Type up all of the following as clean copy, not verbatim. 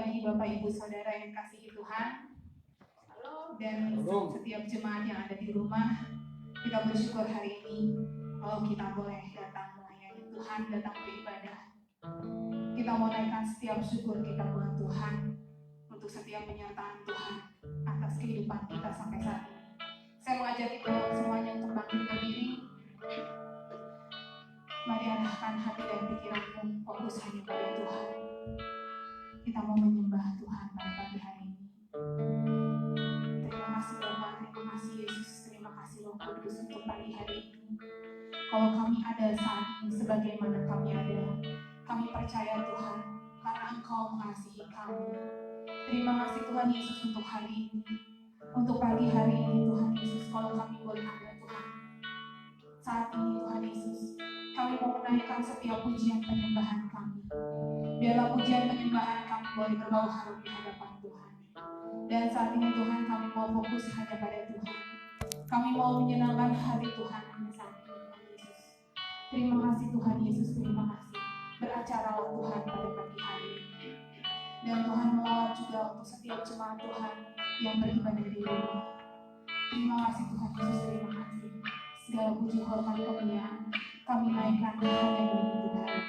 pagi Bapak Ibu Saudara yang kasih Tuhan. Dan setiap jemaat yang ada di rumah, kita bersyukur hari ini kalau kita boleh datang melayani Tuhan, datang beribadah. Kita mau naikkan setiap syukur kita buat Tuhan untuk setiap penyertaan Tuhan atas kehidupan kita sampai saat ini. Saya mengajak kita semuanya untuk bangkit berdiri. Mari arahkan hati dan pikiranmu fokus hanya pada Tuhan. Kita mau menyembah Tuhan pada pagi hari ini. Terima kasih Bapa, terima kasih Yesus, terima kasih Roh Kudus untuk pagi hari ini. Kalau kami ada saat ini sebagaimana kami ada, kami percaya Tuhan karena Engkau mengasihi kami. Terima kasih Tuhan Yesus untuk hari ini, untuk pagi hari ini Tuhan Yesus. Kalau kami boleh ada Tuhan saat ini Tuhan Yesus, kami mau menaikkan setiap pujian penyembahan kami. Biarlah pujian penyembahan kami boleh berbau harum di hadapan Tuhan. Dan saat ini Tuhan kami mau fokus hanya pada Tuhan. Kami mau menyenangkan hati Tuhan hanya saat ini Tuhan Yesus. Terima kasih Tuhan Yesus, terima kasih. Beracaralah Tuhan pada pagi hari ini. Dan Tuhan melawat juga untuk setiap jemaat Tuhan yang beribadah di rumah. Terima kasih Tuhan Yesus, terima kasih. Segala puji hormat kemuliaan kami naikkan hanya bagi Tuhan.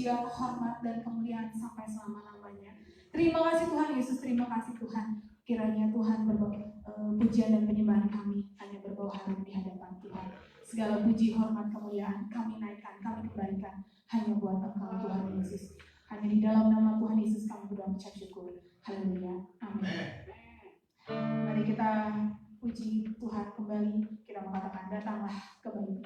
pujian, hormat, dan kemuliaan sampai selama-lamanya. Terima kasih Tuhan Yesus, terima kasih Tuhan. Kiranya Tuhan pujian dan penyembahan kami hanya berbau harum di hadapan Tuhan. Segala puji, hormat, kemuliaan kami naikkan, kami kembalikan hanya buat Engkau Tuhan Yesus. Hanya di dalam nama Tuhan Yesus kami berdoa mengucap syukur. Haleluya. Amin. Mari kita puji Tuhan kembali. Kita mengatakan datanglah kembali.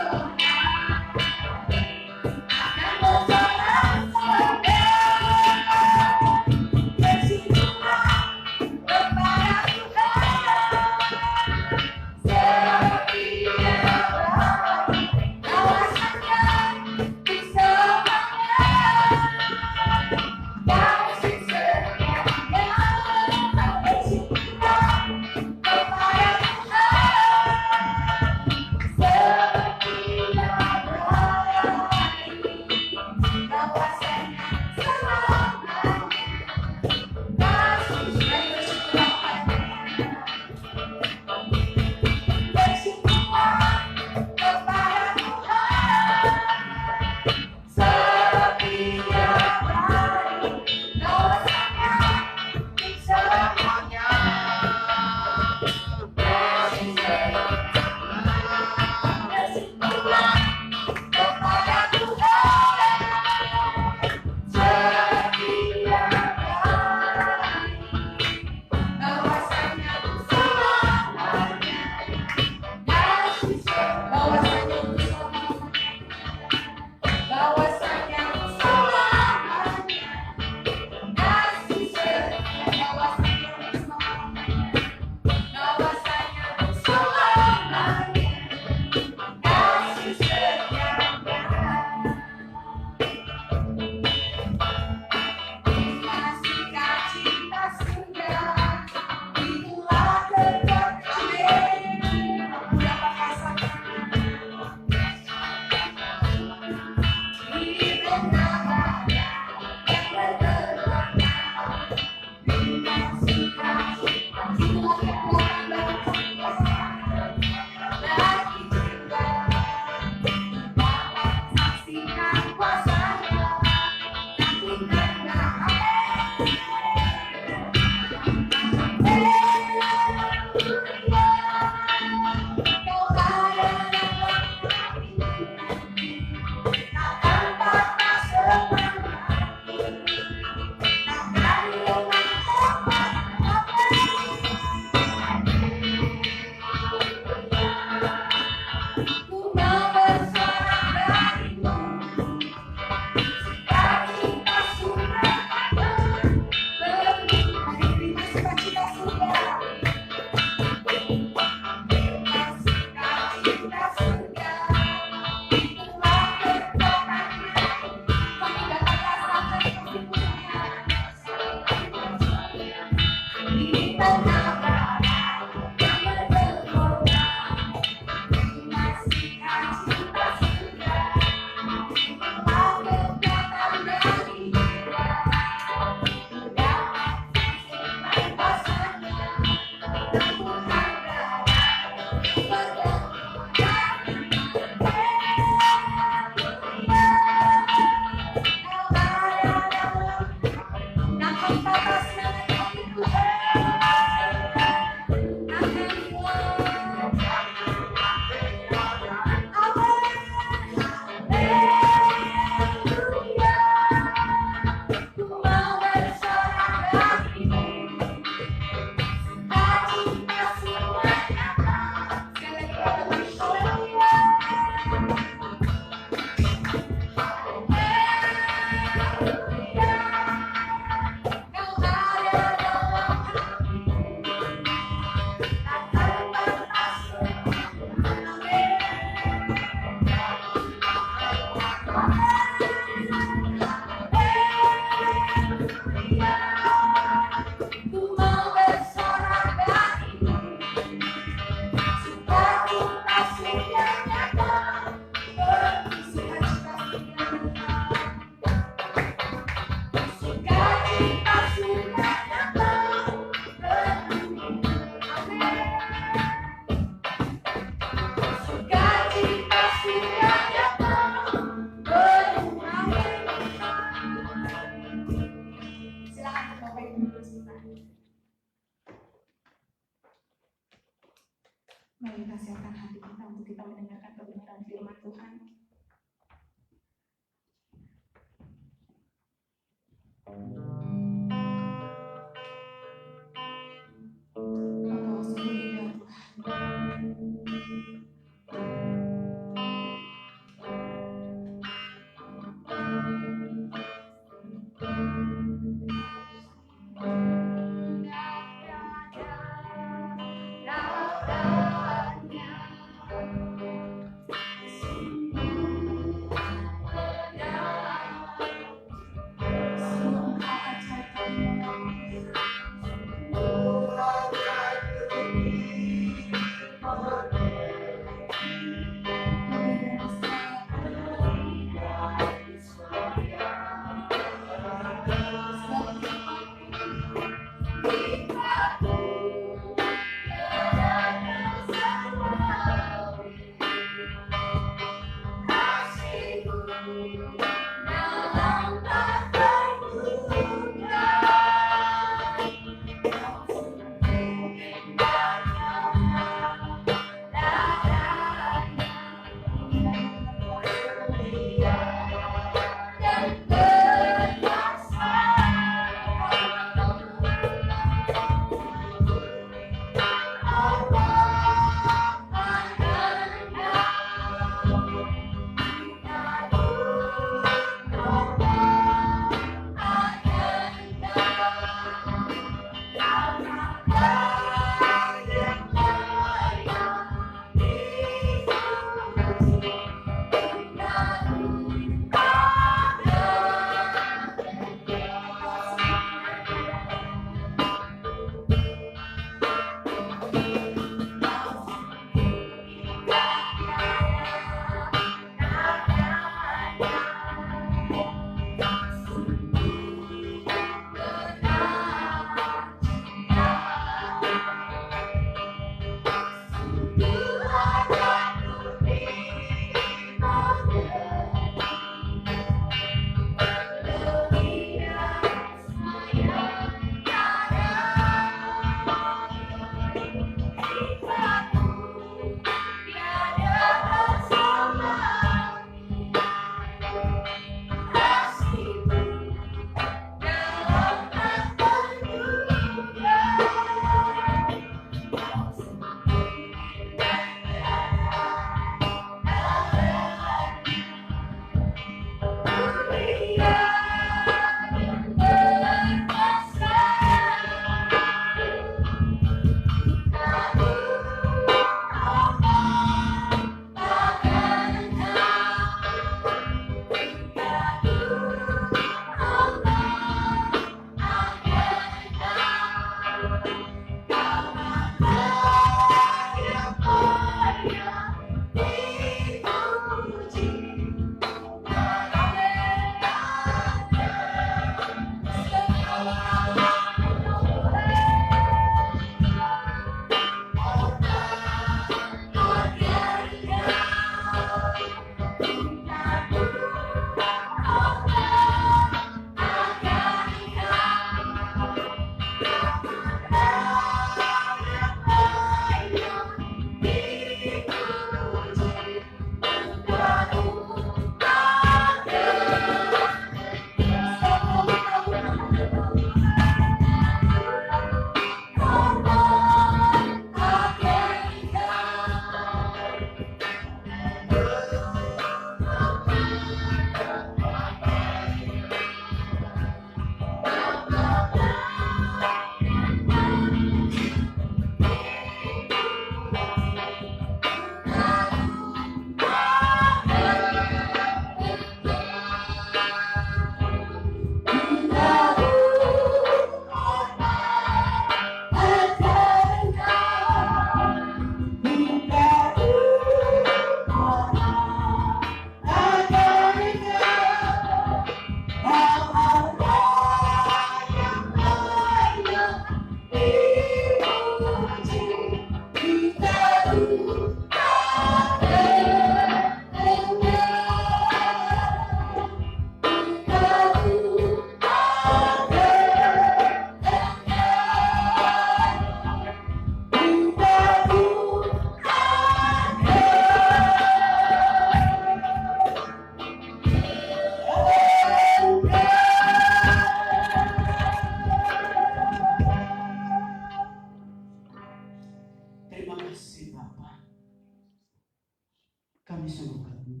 Kami sungguh kagum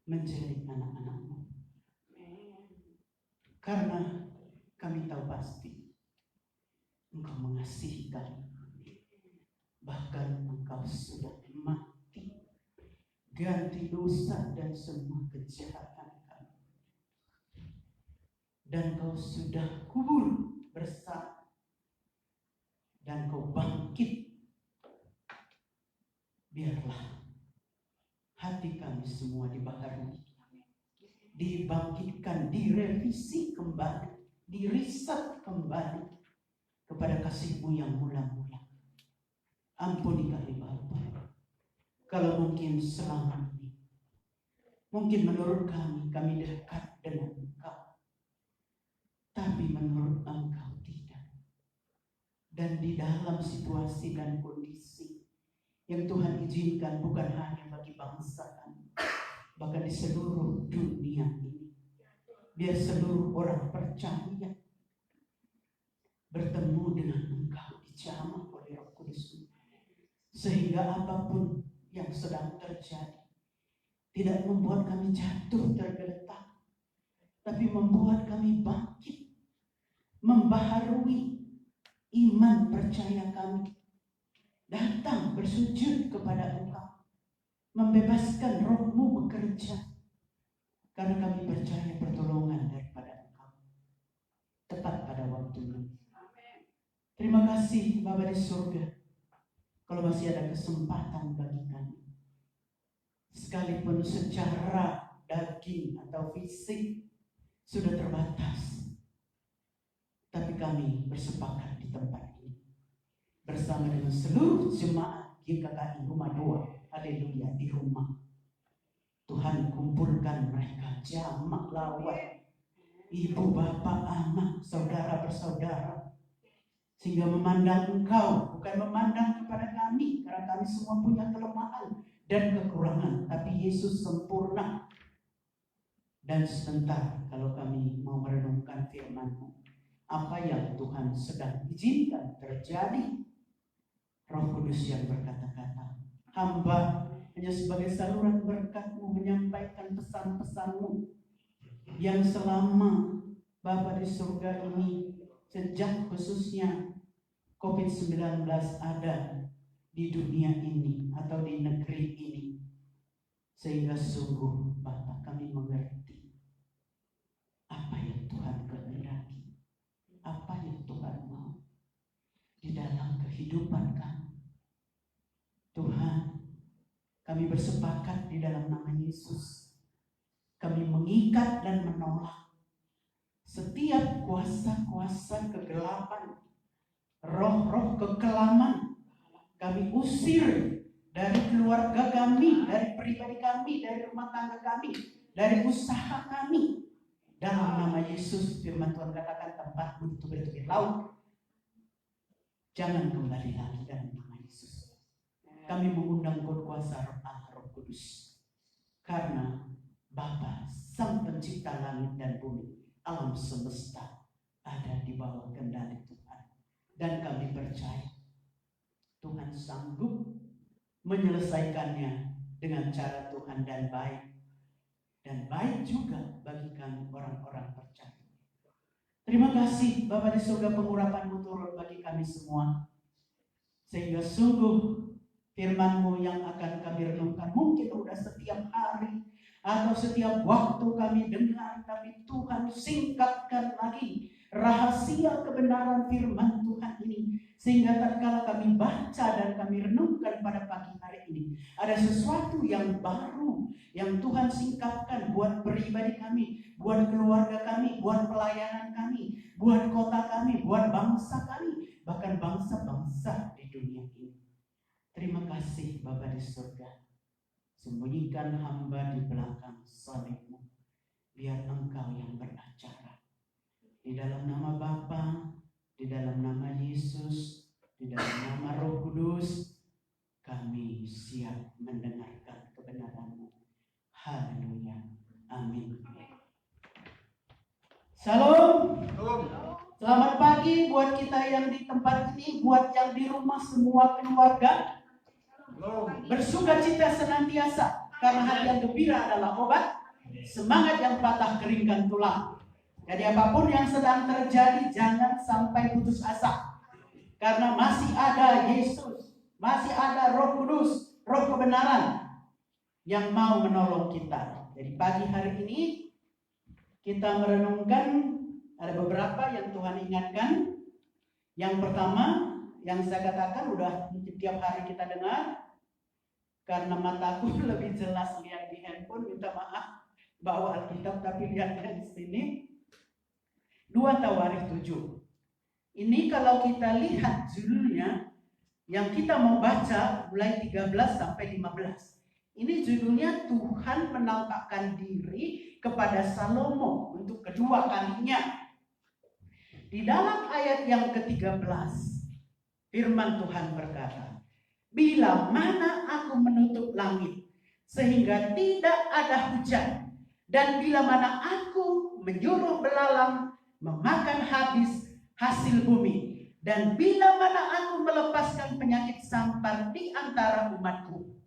menjadi anak-anak-Mu. Karena kami tahu pasti Engkau mengasihi kami. Bahkan Engkau sudah mati, ganti dosa dan semua kejahatan kami. Dan Kau sudah kubur bersama. Dan Kau bangkit. Biarlah hati kami semua dibaharui, dibangkitkan, direvisi kembali, diriset kembali kepada kasih-Mu yang mula-mula. Ampuni kami Bapa, kalau mungkin selama ini, mungkin menurut kami dekat dengan Engkau, tapi menurut Engkau tidak. Dan di dalam situasi dan kondisi yang Tuhan izinkan bukan hanya bagi bangsa kami, bahkan di seluruh dunia ini, biar seluruh orang percaya bertemu dengan Engkau, dijamah oleh Roh Kudus, sehingga apapun yang sedang terjadi tidak membuat kami jatuh tergeletak, tapi membuat kami bangkit, membaharui iman percaya kami, datang bersujud kepada Engkau, membebaskan Roh-Mu bekerja, karena kami percaya pertolongan daripada Engkau tepat pada waktunya. Terima kasih Bapa di surga, kalau masih ada kesempatan bagi kami, sekalipun secara daging atau fisik sudah terbatas, tapi kami bersepakat di tempat ini bersama dengan seluruh jemaat GKKI Rumah Doa, haleluya, di rumah. Tuhan kumpulkan mereka, jamak lawan, ibu, bapak, anak, saudara bersaudara, sehingga memandang Engkau, bukan memandang kepada kami, karena kami semua punya kelemahan dan kekurangan, tapi Yesus sempurna. Dan sebentar kalau kami mau merenungkan firman-Mu, apa yang Tuhan sedang izinkan terjadi, Roh Kudus yang berkata-kata, hamba hanya sebagai saluran berkat-Mu menyampaikan pesan-pesan-Mu yang selama Bapa di surga ini, sejak khususnya COVID-19 ada di dunia ini atau di negeri ini, sehingga sungguh Bapa kami mengerti apa yang Tuhan kehendaki, apa yang Tuhan mau di dalam kehidupan kami. Tuhan, kami bersepakat di dalam nama Yesus, kami mengikat dan menolak setiap kuasa-kuasa kegelapan, roh-roh kekelaman. Kami usir dari keluarga kami, dari pribadi kami, dari rumah tangga kami, dari usaha kami. Dalam nama Yesus, firman Tuhan katakan, tempatmu itu bertubi laut, jangan kembali lagi dalam nama Yesus. Kami mengundang kuasa Roh Kudus, karena Bapa, Sang Pencipta langit dan bumi, alam semesta ada di bawah kendali Tuhan. Dan kami percaya Tuhan sanggup menyelesaikannya dengan cara Tuhan dan baik. Dan baik juga bagi kami orang-orang percaya. Terima kasih Bapa di surga, pengurapan-Mu turun bagi kami semua, sehingga sungguh firman-Mu yang akan kami renungkan mungkin sudah setiap hari atau setiap waktu kami dengar, tapi Tuhan singkatkan lagi rahasia kebenaran firman Tuhan ini, sehingga tatkala kami baca dan kami renungkan pada pagi hari ini, ada sesuatu yang baru yang Tuhan singkatkan buat pribadi kami, buat keluarga kami, buat pelayanan kami, buat kota kami, buat bangsa kami, bahkan bangsa-bangsa di dunia ini. Terima kasih Bapa di surga. Sembunyikan hamba di belakang salib-Mu, biar Engkau yang beracara. Di dalam nama Bapa, di dalam nama Yesus, di dalam nama Roh Kudus, kami siap mendengarkan kebenaran-Mu. Haleluya. Amin. Salam. Selamat pagi buat kita yang di tempat ini, buat yang di rumah semua keluarga. Bersukacita senantiasa, karena hati yang gembira adalah obat. Semangat yang patah keringkan tulang. Jadi apapun yang sedang terjadi, jangan sampai putus asa. Karena masih ada Yesus, masih ada Roh Kudus, Roh kebenaran yang mau menolong kita. Jadi pagi hari ini kita merenungkan, ada beberapa yang Tuhan ingatkan. Yang pertama, yang saya katakan udah mungkin tiap hari kita dengar, karena mataku lebih jelas lihat di handphone, minta maaf bawa Alkitab tapi lihatnya di sini. 2 Tawarikh 7. Ini kalau kita lihat judulnya yang kita mau baca mulai 13 sampai 15. Ini judulnya Tuhan menampakkan diri kepada Salomo untuk kedua kalinya. Di dalam ayat yang ke-13, firman Tuhan berkata, "Bila mana aku menutup langit sehingga tidak ada hujan, dan bila mana aku menyuruh belalang memakan habis hasil bumi, dan bila mana aku melepaskan penyakit sampar di antara umatku,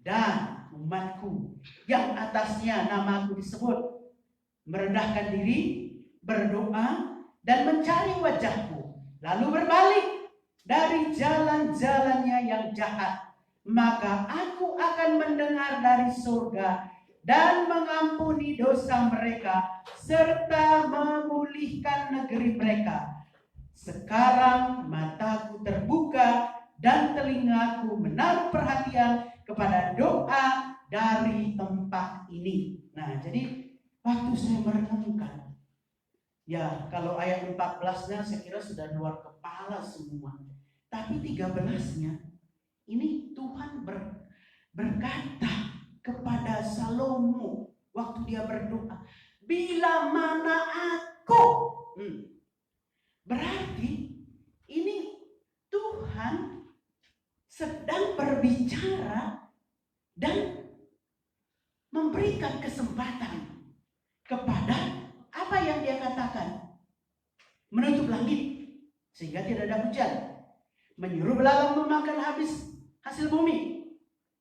dan umatku yang atasnya namaku disebut merendahkan diri, berdoa, dan mencari wajahku, lalu berbalik dari jalan-jalannya yang jahat, maka aku akan mendengar dari surga dan mengampuni dosa mereka serta memulihkan negeri mereka. Sekarang mataku terbuka dan telingaku menaruh perhatian kepada doa dari tempat ini." Nah, jadi waktu saya merenungkan, ya kalau ayat 14-nya saya kira sudah luar kepala semua. Tapi 13-nya, ini Tuhan berkata kepada Salomo waktu dia berdoa, "Bila mana aku." Berarti ini Tuhan sedang berbicara dan memberikan kesempatan kepada apa yang dia katakan. Menutup langit sehingga tidak ada hujan, menyuruh belalang memakan habis hasil bumi,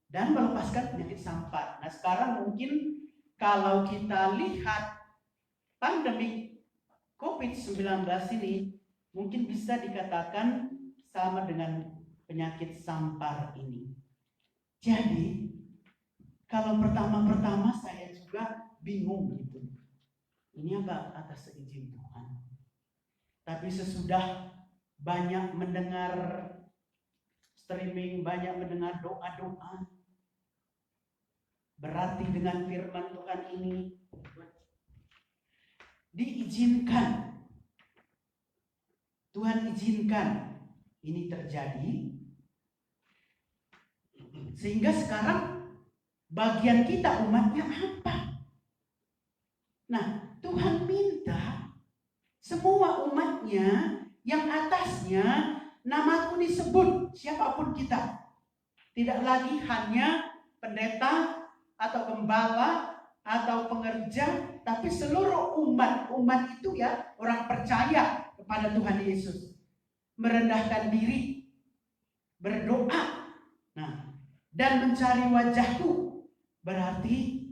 dan melepaskan penyakit sampar. Nah, sekarang mungkin kalau kita lihat pandemi COVID-19 ini, mungkin bisa dikatakan sama dengan penyakit sampar ini. Jadi, kalau pertama-pertama saya juga bingung gitu. Ini apa atas izin Tuhan. Tapi sesudah banyak mendengar streaming, banyak mendengar doa-doa, berarti dengan firman Tuhan ini diizinkan. Tuhan izinkan ini terjadi. Sehingga sekarang bagian kita umatnya apa? Nah, Tuhan minta semua umatnya yang atasnya namaku disebut, siapapun kita. Tidak lagi hanya pendeta atau gembala atau pengerja, tapi seluruh umat. Umat itu ya orang percaya kepada Tuhan Yesus. Merendahkan diri, berdoa, dan mencari wajahku. Berarti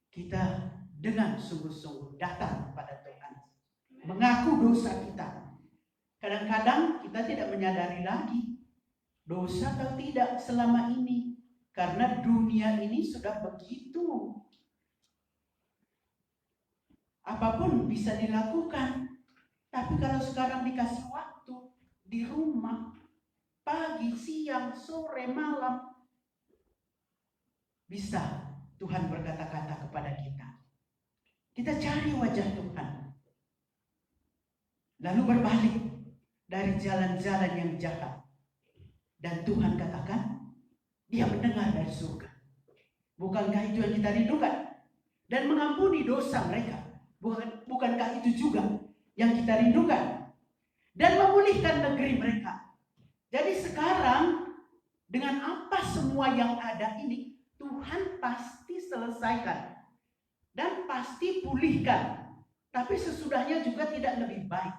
kita dengan sungguh-sungguh datang kepada Tuhan, mengaku dosa kita. Kadang-kadang kita tidak menyadari lagi dosa atau tidak selama ini, karena dunia ini sudah begitu. Apapun bisa dilakukan. Tapi kalau sekarang dikasih waktu di rumah, pagi, siang, sore, malam, bisa Tuhan berkata-kata kepada kita. Kita cari wajah Tuhan, lalu berbalik dari jalan-jalan yang jahat. Dan Tuhan katakan, Dia mendengar dari surga. Bukankah itu yang kita rindukan? Dan mengampuni dosa mereka. Bukankah itu juga yang kita rindukan? Dan memulihkan negeri mereka. Jadi sekarang dengan apa semua yang ada ini, Tuhan pasti selesaikan dan pasti pulihkan. Tapi sesudahnya juga tidak lebih baik,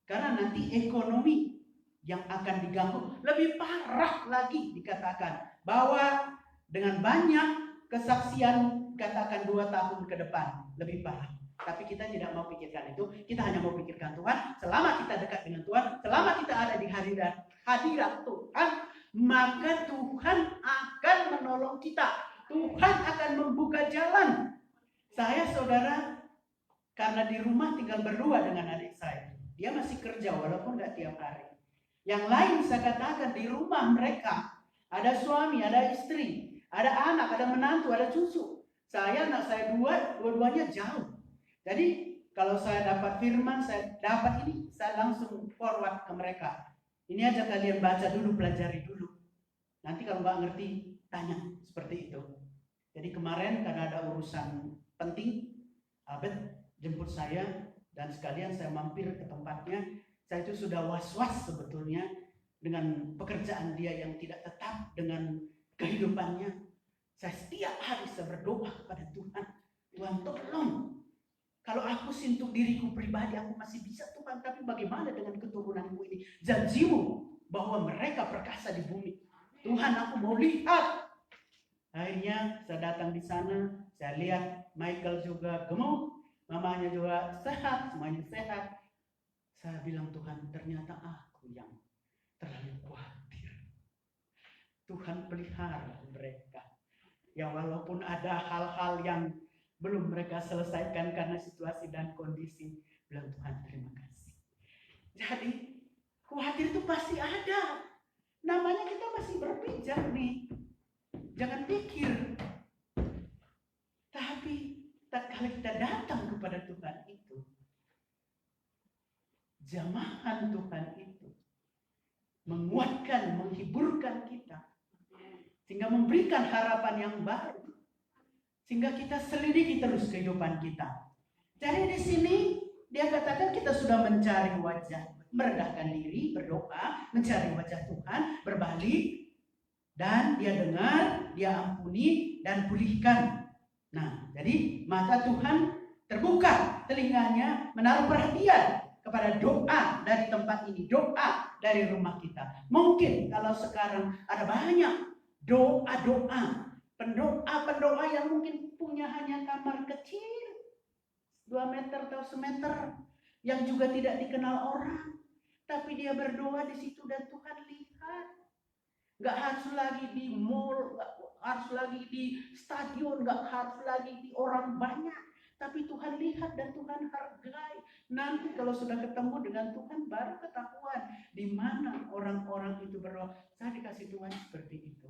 karena nanti ekonomi yang akan diganggu. Lebih parah lagi dikatakan bahwa dengan banyak kesaksian, katakan 2 tahun ke depan, lebih parah. Tapi kita tidak mau pikirkan itu. Kita hanya mau pikirkan Tuhan. Selama kita dekat dengan Tuhan, selama kita ada di hadirat Tuhan, maka Tuhan akan menolong kita. Tuhan akan membuka jalan. Saya, saudara, karena di rumah tinggal berdua dengan adik saya. Dia masih kerja walaupun gak tiap hari. Yang lain saya katakan di rumah mereka ada suami, ada istri, ada anak, ada menantu, ada cucu. Saya, anak saya dua-duanya jauh. Jadi kalau saya dapat firman, saya dapat ini, saya langsung forward ke mereka. Ini aja kalian baca dulu, pelajari dulu. Nanti kalau nggak ngerti, tanya seperti itu. Jadi kemarin karena ada urusan penting, Abed jemput saya dan sekalian saya mampir ke tempatnya. Saya itu sudah was-was sebetulnya dengan pekerjaan dia yang tidak tetap, dengan kehidupannya. Saya setiap hari saya berdoa kepada Tuhan. Tuhan tolong. Kalau aku untuk diriku pribadi, aku masih bisa Tuhan. Tapi bagaimana dengan keturunanku ini? Janjimu bahwa mereka perkasa di bumi. Tuhan, aku mau lihat. Akhirnya saya datang di sana. Saya lihat Michael juga gemuk. Mamanya juga sehat. Semuanya sehat. Saya bilang, Tuhan, ternyata aku yang terlalu khawatir. Tuhan pelihara mereka. Ya walaupun ada hal-hal yang belum mereka selesaikan karena situasi dan kondisi. Bilang, Tuhan terima kasih. Jadi khawatir itu pasti ada. Namanya kita masih berpijak nih. Jangan pikir. Tapi kalau kita datang kepada Tuhan itu, jamahan Tuhan itu menguatkan, menghiburkan kita. Sehingga memberikan harapan yang baru. Sehingga kita selidiki terus kehidupan kita. Jadi di sini dia katakan kita sudah mencari wajah, merendahkan diri, berdoa, mencari wajah Tuhan, berbalik, dan dia dengar, dia ampuni, dan pulihkan. Nah, jadi mata Tuhan terbuka, telinganya menaruh perhatian kepada doa dari tempat ini, doa dari rumah kita. Mungkin kalau sekarang ada banyak doa-doa, pendoa yang mungkin punya hanya kamar kecil 2 meter atau semeter yang juga tidak dikenal orang, tapi dia berdoa di situ dan Tuhan lihat. Gak harus lagi di mall, gak harus lagi di stadion, gak harus lagi di orang banyak, tapi Tuhan lihat dan Tuhan hargai. Nanti kalau sudah ketemu dengan Tuhan baru ketahuan di mana orang-orang itu berdoa. Saya dikasih Tuhan seperti itu.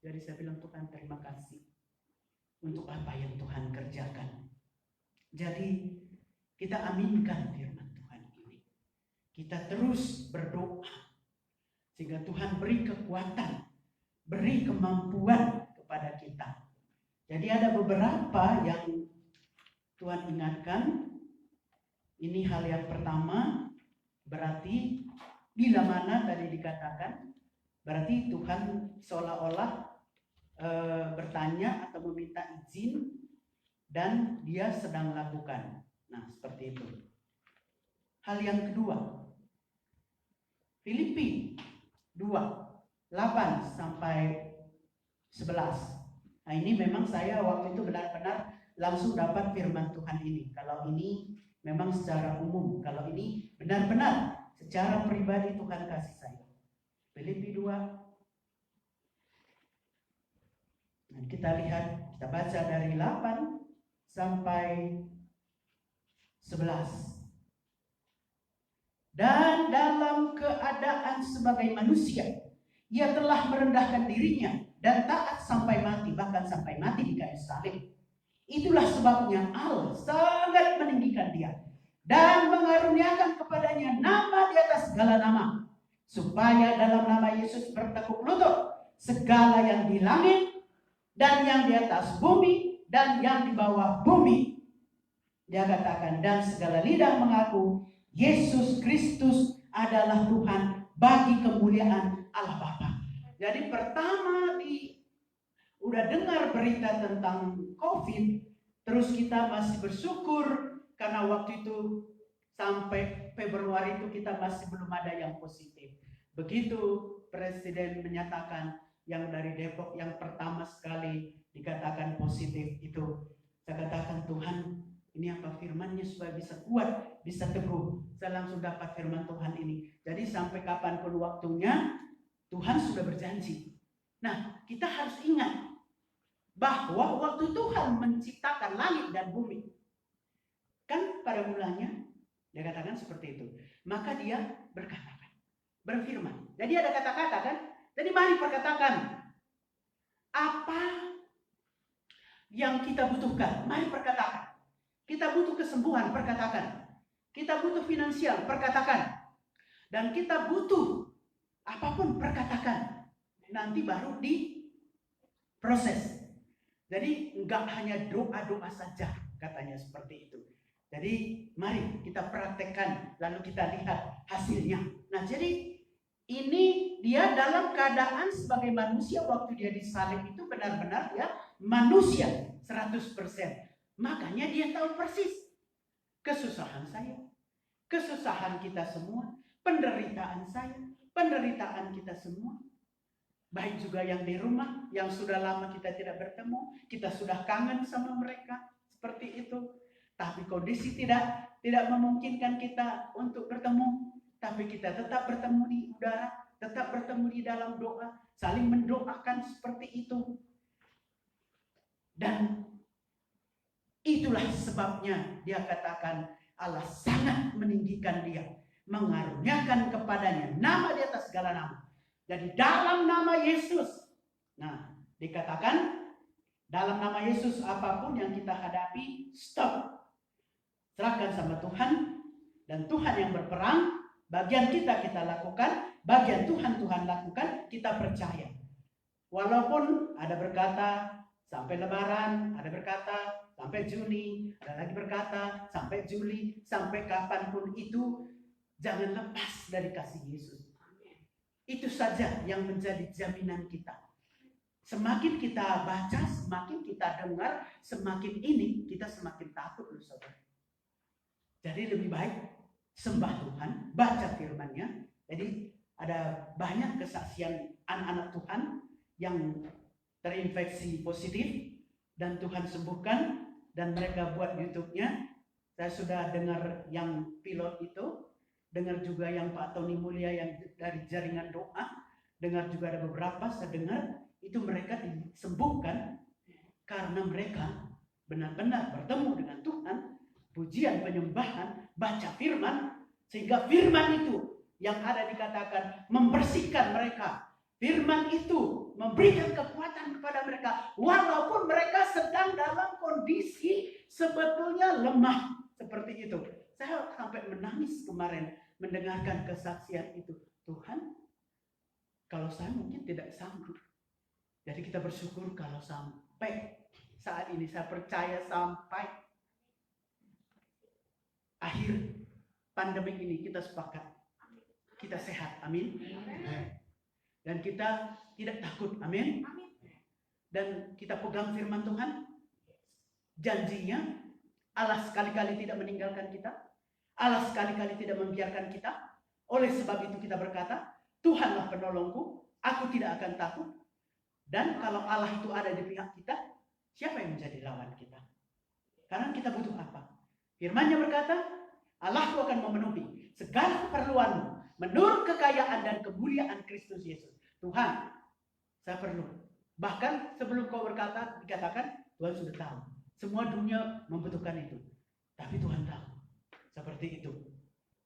Jadi saya bilang, Tuhan terima kasih untuk apa yang Tuhan kerjakan. Jadi kita aminkan firman Tuhan ini. Kita terus berdoa. Sehingga Tuhan beri kekuatan, beri kemampuan kepada kita. Jadi ada beberapa yang Tuhan ingatkan. Ini hal yang pertama, berarti bila mana tadi dikatakan, berarti Tuhan seolah-olah bertanya atau meminta izin dan dia sedang lakukan. Nah, seperti itu. Hal yang kedua, Filipi 2:8 sampai 11. Nah, ini memang saya waktu itu benar-benar langsung dapat firman Tuhan ini. Kalau ini memang secara umum, kalau ini benar-benar secara pribadi Tuhan kasih saya. Filipi 2. Nah, kita lihat, kita baca dari 8 sampai 11. Dan dalam keadaan sebagai manusia, ia telah merendahkan dirinya dan taat sampai mati, bahkan sampai mati di kayu salib. Itulah sebabnya Allah sangat meninggikan dia dan mengaruniakan kepadanya nama di atas segala nama, supaya dalam nama Yesus bertekuk lutut segala yang di langit dan yang di atas bumi dan yang di bawah bumi. Dia katakan, dan segala lidah mengaku Yesus Kristus adalah Tuhan bagi kemuliaan Allah Bapa. Jadi pertama udah dengar berita tentang COVID, terus kita masih bersyukur karena waktu itu sampai Februari itu kita masih belum ada yang positif. Begitu Presiden menyatakan yang dari Depok yang pertama sekali dikatakan positif itu, saya katakan Tuhan, ini apa firman-Nya supaya bisa kuat, bisa teguh. Saya langsung dapat firman Tuhan ini. Jadi sampai kapanpun waktunya, Tuhan sudah berjanji. Nah, kita harus ingat bahwa waktu Tuhan menciptakan langit dan bumi, kan pada mulanya dia katakan seperti itu. Maka dia berkata, berfirman. Jadi ada kata-kata kan? Jadi mari perkatakan. Apa yang kita butuhkan? Mari perkatakan. Kita butuh kesembuhan, perkatakan. Kita butuh finansial, perkatakan. Dan kita butuh apapun, perkatakan. Nanti baru diproses. Jadi enggak hanya doa-doa saja, katanya seperti itu. Jadi mari kita praktekkan, lalu kita lihat hasilnya. Nah, jadi ini dia dalam keadaan sebagai manusia waktu dia disalib itu benar-benar ya manusia 100%. Makanya dia tahu persis kesusahan saya, kesusahan kita semua, penderitaan saya, penderitaan kita semua. Baik juga yang di rumah, yang sudah lama kita tidak bertemu, kita sudah kangen sama mereka, seperti itu. Tapi kondisi tidak memungkinkan kita untuk bertemu. Tapi kita tetap bertemu di udara, tetap bertemu di dalam doa, saling mendoakan seperti itu. Dan itulah sebabnya dia katakan Allah sangat meninggikan dia, mengaruniakan kepadanya nama di atas segala nama. Jadi dalam nama Yesus, nah dikatakan dalam nama Yesus apapun yang kita hadapi, stop. Serahkan sama Tuhan, dan Tuhan yang berperang. Bagian kita lakukan, bagian Tuhan lakukan, kita percaya. Walaupun ada berkata sampai Lebaran, ada berkata sampai Juni, ada lagi berkata sampai Juli, sampai kapanpun itu, jangan lepas dari kasih Yesus. Itu saja yang menjadi jaminan kita. Semakin kita baca, semakin kita dengar, semakin ini kita semakin takut loh saudara. Jadi lebih baik sembah Tuhan, baca firman-Nya. Jadi ada banyak kesaksian anak-anak Tuhan yang terinfeksi positif dan Tuhan sembuhkan, dan mereka buat YouTube-nya. Saya sudah dengar yang pilot itu, dengar juga yang Pak Tony Mulia yang dari jaringan doa, dengar juga ada beberapa saya dengar itu mereka disembuhkan karena mereka benar-benar bertemu dengan Tuhan, pujian, penyembahan, baca firman, sehingga firman itu yang ada dikatakan membersihkan mereka. Firman itu memberikan kekuatan kepada mereka walaupun mereka sedang dalam kondisi sebetulnya lemah seperti itu. Saya sampai menangis kemarin mendengarkan kesaksian itu. Tuhan, kalau saya mungkin tidak sanggup. Jadi kita bersyukur kalau sampai saat ini saya percaya sampai akhir pandemi ini kita sepakat, kita sehat, amin. Dan kita tidak takut, amin. Dan kita pegang firman Tuhan, janjinya Allah sekali-kali tidak meninggalkan kita, Allah sekali-kali tidak membiarkan kita. Oleh sebab itu kita berkata, Tuhanlah penolongku, aku tidak akan takut. Dan kalau Allah itu ada di pihak kita, siapa yang menjadi lawan kita? Karena kita butuh apa? Firman-Nya berkata, Allah akan memenuhi segala keperluanmu menurut kekayaan dan kemuliaan Kristus Yesus. Tuhan, saya perlu. Bahkan sebelum kau berkata, dikatakan Tuhan sudah tahu. Semua dunia membutuhkan itu. Tapi Tuhan tahu. Seperti itu.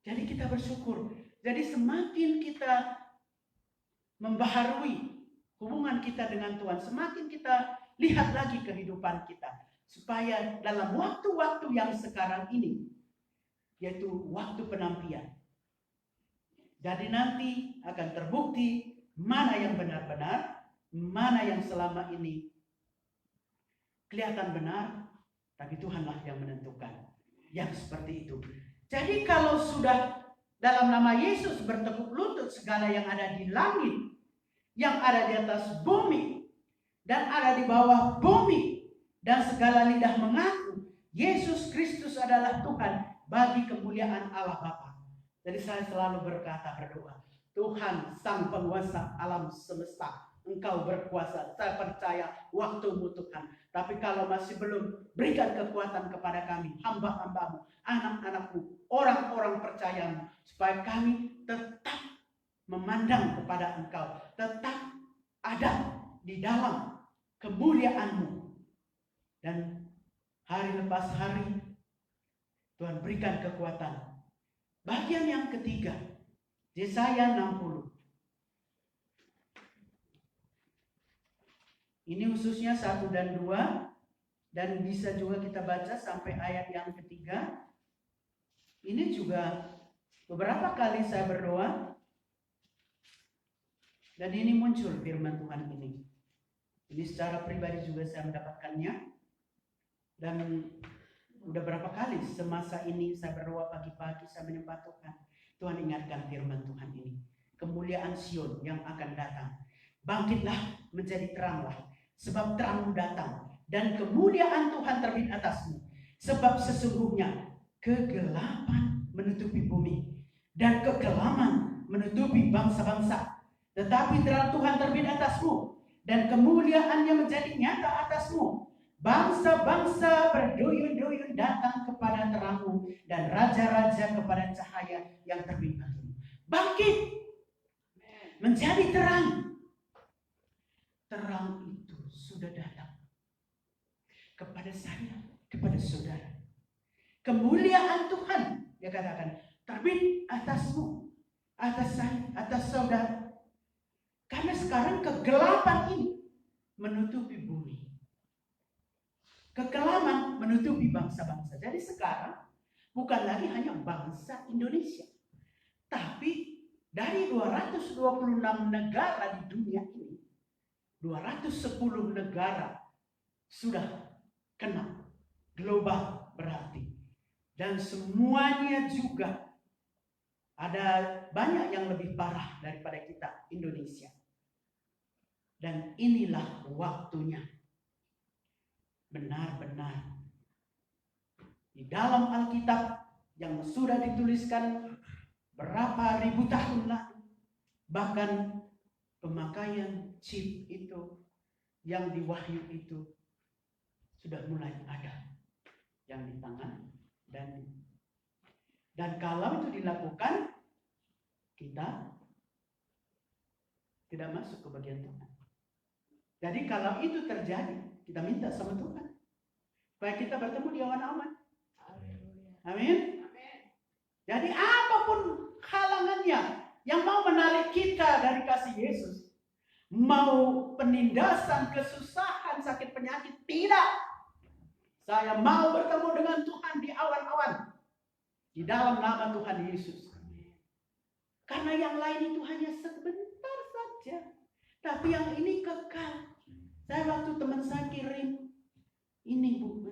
Jadi kita bersyukur. Jadi semakin kita membaharui hubungan kita dengan Tuhan, semakin kita lihat lagi kehidupan kita. Supaya dalam waktu-waktu yang sekarang ini, yaitu waktu penantian. Jadi nanti akan terbukti mana yang benar-benar, mana yang selama ini kelihatan benar, tapi Tuhanlah yang menentukan. Yang seperti itu. Jadi kalau sudah dalam nama Yesus bertekuk lutut segala yang ada di langit, yang ada di atas bumi, dan ada di bawah bumi, dan segala lidah mengaku Yesus Kristus adalah Tuhan bagi kemuliaan Allah Bapa. Jadi saya selalu berkata, berdoa, Tuhan sang penguasa alam semesta, Engkau berkuasa. Saya percaya waktumu Tuhan. Tapi kalau masih belum, berikan kekuatan kepada kami, hamba-hambamu, anak-anakmu, orang-orang percayamu, supaya kami tetap memandang kepada Engkau, tetap ada di dalam kemuliaan-Mu. Dan hari lepas hari, Tuhan berikan kekuatan. Bagian yang ketiga, Yesaya 60. Ini khususnya 1 dan 2. Dan bisa juga kita baca sampai ayat yang ketiga. Ini juga beberapa kali saya berdoa. Dan ini muncul firman Tuhan ini. Ini secara pribadi juga saya mendapatkannya. Dan udah berapa kali semasa ini saya berdoa pagi-pagi, saya menyembah Tuhan. Tuhan ingatkan firman Tuhan ini. Kemuliaan Sion yang akan datang. Bangkitlah menjadi teranglah. Sebab terangmu datang. Dan kemuliaan Tuhan terbit atasmu. Sebab sesungguhnya kegelapan menutupi bumi. Dan kekelaman menutupi bangsa-bangsa. Tetapi terang Tuhan terbit atasmu. Dan kemuliaannya menjadi nyata atasmu. Bangsa-bangsa berduyun-duyun datang kepada terangmu. Dan raja-raja kepada cahaya yang terbit bagimu. Bangkit. Menjadi terang. Terang itu sudah datang. Kepada saya, kepada saudara. Kemuliaan Tuhan. Dia katakan, terbit atasmu. Atas saya, atas saudara. Karena sekarang kegelapan ini menutupi bumi. Kekelaman menutupi bangsa-bangsa. Jadi sekarang bukan lagi hanya bangsa Indonesia. Tapi dari 226 negara di dunia ini, 210 negara sudah kena global berarti. Dan semuanya juga ada banyak yang lebih parah daripada kita Indonesia. Dan inilah waktunya. Benar-benar di dalam Alkitab yang sudah dituliskan berapa ribu tahun lalu, bahkan pemakaian chip itu yang di Wahyu itu sudah mulai ada yang di tangan. Dan kalau itu dilakukan, kita tidak masuk ke bagian Tuhan. Jadi kalau itu terjadi, kita minta sama Tuhan supaya kita bertemu di awan-awan. Amin. Jadi apapun halangannya yang mau menarik kita dari kasih Yesus, mau penindasan, kesusahan, sakit penyakit, tidak. Saya mau bertemu dengan Tuhan di awan-awan, di dalam nama Tuhan Yesus. Karena yang lain itu hanya sebentar saja, tapi yang ini kekal. Saya waktu teman saya kirim ini Bu,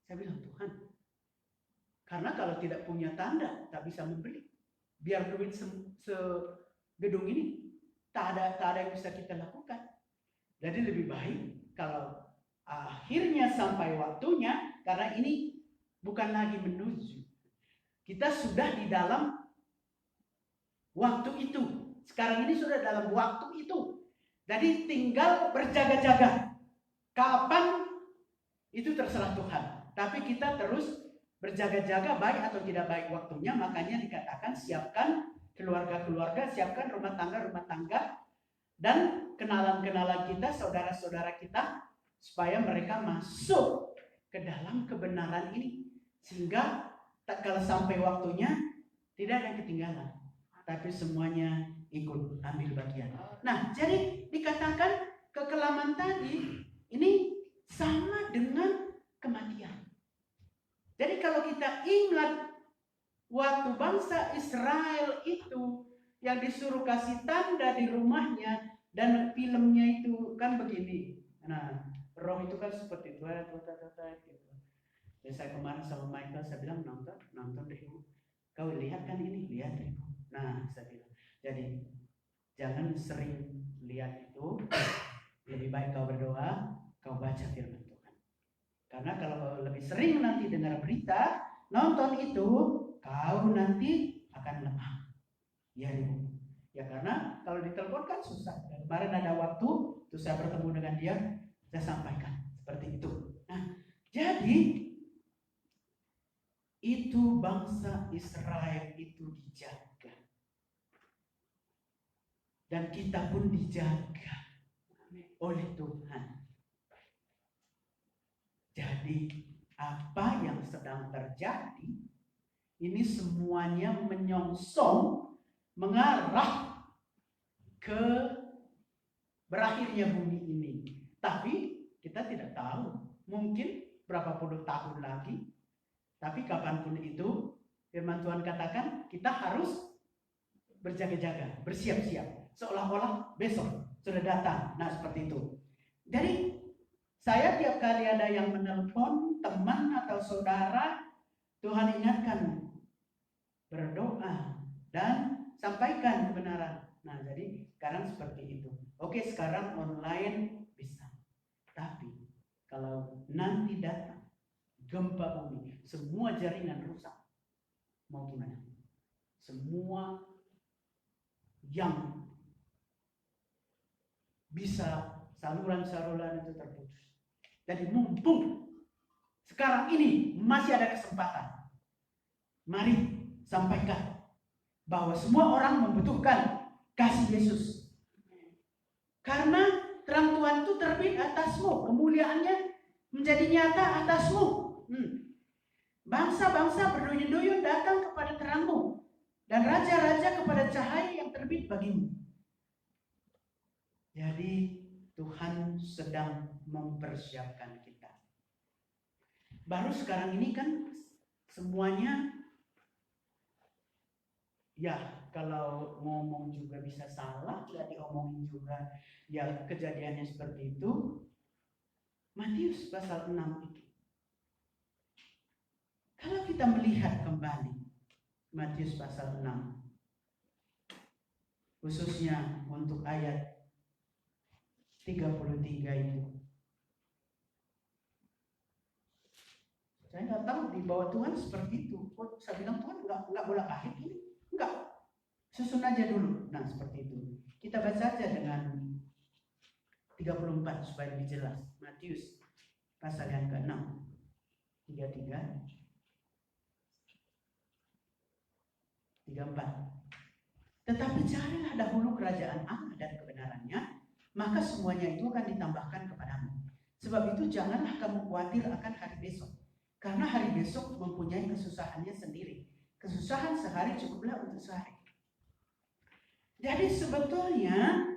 saya bilang Tuhan, karena kalau tidak punya tanda tak bisa membeli. Biar duit segedung ini tak ada yang bisa kita lakukan. Jadi lebih baik kalau akhirnya sampai waktunya, karena ini bukan lagi menuju. Kita sudah di dalam waktu itu. Sekarang ini sudah dalam waktu itu. Jadi tinggal berjaga-jaga. Kapan itu terserah Tuhan. Tapi kita terus berjaga-jaga, baik atau tidak baik waktunya. Makanya dikatakan siapkan keluarga-keluarga, siapkan rumah tangga. Dan kenalan-kenalan kita, saudara-saudara kita. Supaya mereka masuk ke dalam kebenaran ini. Sehingga kalau sampai waktunya tidak ada yang ketinggalan. Tapi semuanya ikut ambil bagian. Nah, jadi dikatakan kekelaman tadi ini sama dengan kematian. Jadi kalau kita ingat waktu bangsa Israel itu yang disuruh kasih tanda di rumahnya, dan filmnya itu kan begini. Nah, roh itu kan seperti itu gitu. Jadi saya kemarin sama Michael, saya bilang nonton deh. Kau lihat kan ini, lihat deh. Nah, saya bilang, jadi jangan sering lihat itu, lebih baik kau berdoa, kau baca firman Tuhan. Karena kalau kau lebih sering nanti dengar berita, nonton itu, kau nanti akan lemah. Ya Ibu. Ya karena kalau ditelepon kan susah. Dan kemarin ada waktu, terus saya bertemu dengan dia, saya sampaikan seperti itu. Nah, jadi itu bangsa Israel itu dijaga. Dan kita pun dijaga oleh Tuhan. Jadi apa yang sedang terjadi ini semuanya menyongsong mengarah ke berakhirnya bumi ini. Tapi kita tidak tahu, mungkin berapa puluh tahun lagi. Tapi kapanpun itu, firman Tuhan katakan kita harus berjaga-jaga, bersiap-siap, seolah-olah besok sudah datang. Nah seperti itu. Jadi saya tiap kali ada yang menelpon teman atau saudara, Tuhan ingatkan, berdoa dan sampaikan kebenaran. Nah jadi sekarang seperti itu. Oke, sekarang online bisa. Tapi kalau nanti datang gempa bumi, semua jaringan rusak, mau gimana? Semua yang bisa saluran-saluran itu terputus. Jadi mumpung sekarang ini masih ada kesempatan, mari sampaikan bahwa semua orang membutuhkan kasih Yesus. Karena terang Tuhan itu terbit atasmu, kemuliaannya menjadi nyata atasmu. Bangsa-bangsa berduyun-duyun datang kepada terangmu, dan raja-raja kepada cahaya yang terbit bagimu. Jadi Tuhan sedang mempersiapkan kita. Baru sekarang ini kan semuanya, ya kalau ngomong juga bisa salah, nggak diomongin juga, ya kejadiannya seperti itu. Matius pasal 6 itu. Kalau kita melihat kembali Matius pasal 6, khususnya untuk ayat 33 itu. Saya nggak tahu di bawah Tuhan seperti itu. Oh, saya bilang Tuhan nggak bolak-balik ini. Enggak. Susun aja dulu. Nah, seperti itu. Kita baca aja dengan 34 supaya lebih jelas. Matius pasal yang ke-6. 33 34. Tetapi carilah dahulu kerajaan Allah dan kebenarannya, maka semuanya itu akan ditambahkan kepadamu. Sebab itu janganlah kamu khawatir akan hari besok, karena hari besok mempunyai kesusahannya sendiri. Kesusahan sehari cukuplah untuk sehari. Jadi sebetulnya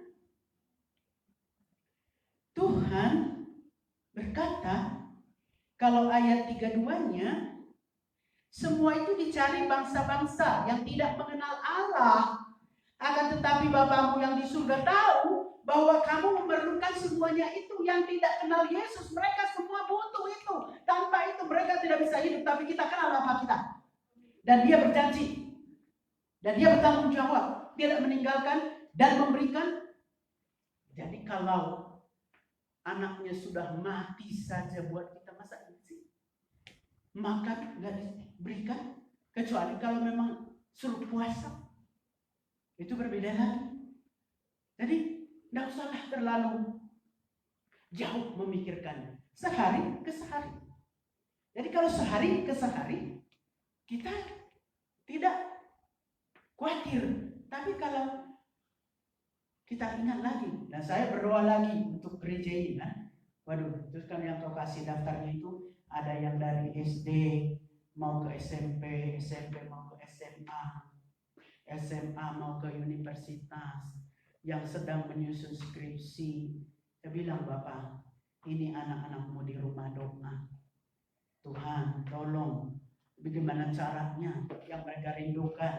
Tuhan berkata, kalau ayat 32-nya, semua itu dicari bangsa-bangsa yang tidak mengenal Allah. Akan tetapi Bapamu yang di surga tahu bahwa kamu memerlukan semuanya itu. Yang tidak kenal Yesus, mereka semua butuh itu. Tanpa itu mereka tidak bisa hidup. Tapi kita kenal Bapa kita. Dan Dia berjanji. Dan Dia bertanggung jawab. Dia tidak meninggalkan dan memberikan. Jadi kalau anaknya sudah mati saja buat kita, masa ini makan nggak diberikan, kecuali kalau memang suruh puasa, itu berbeda lagi. Jadi tidak usahlah terlalu jauh memikirkannya, sehari ke sehari. Jadi kalau sehari ke sehari kita tidak khawatir, tapi kalau kita ingat lagi, dan saya berdoa lagi untuk gereja ini kan. Waduh, terus kan yang kau kasih daftarnya itu ada yang dari SD mau ke SMP, SMP mau ke SMA, SMA mau ke universitas, yang sedang menyusun skripsi. Saya bilang, Bapak, ini anak-anakmu di rumah doa. Tuhan, tolong, bagaimana caranya yang mereka rindukan.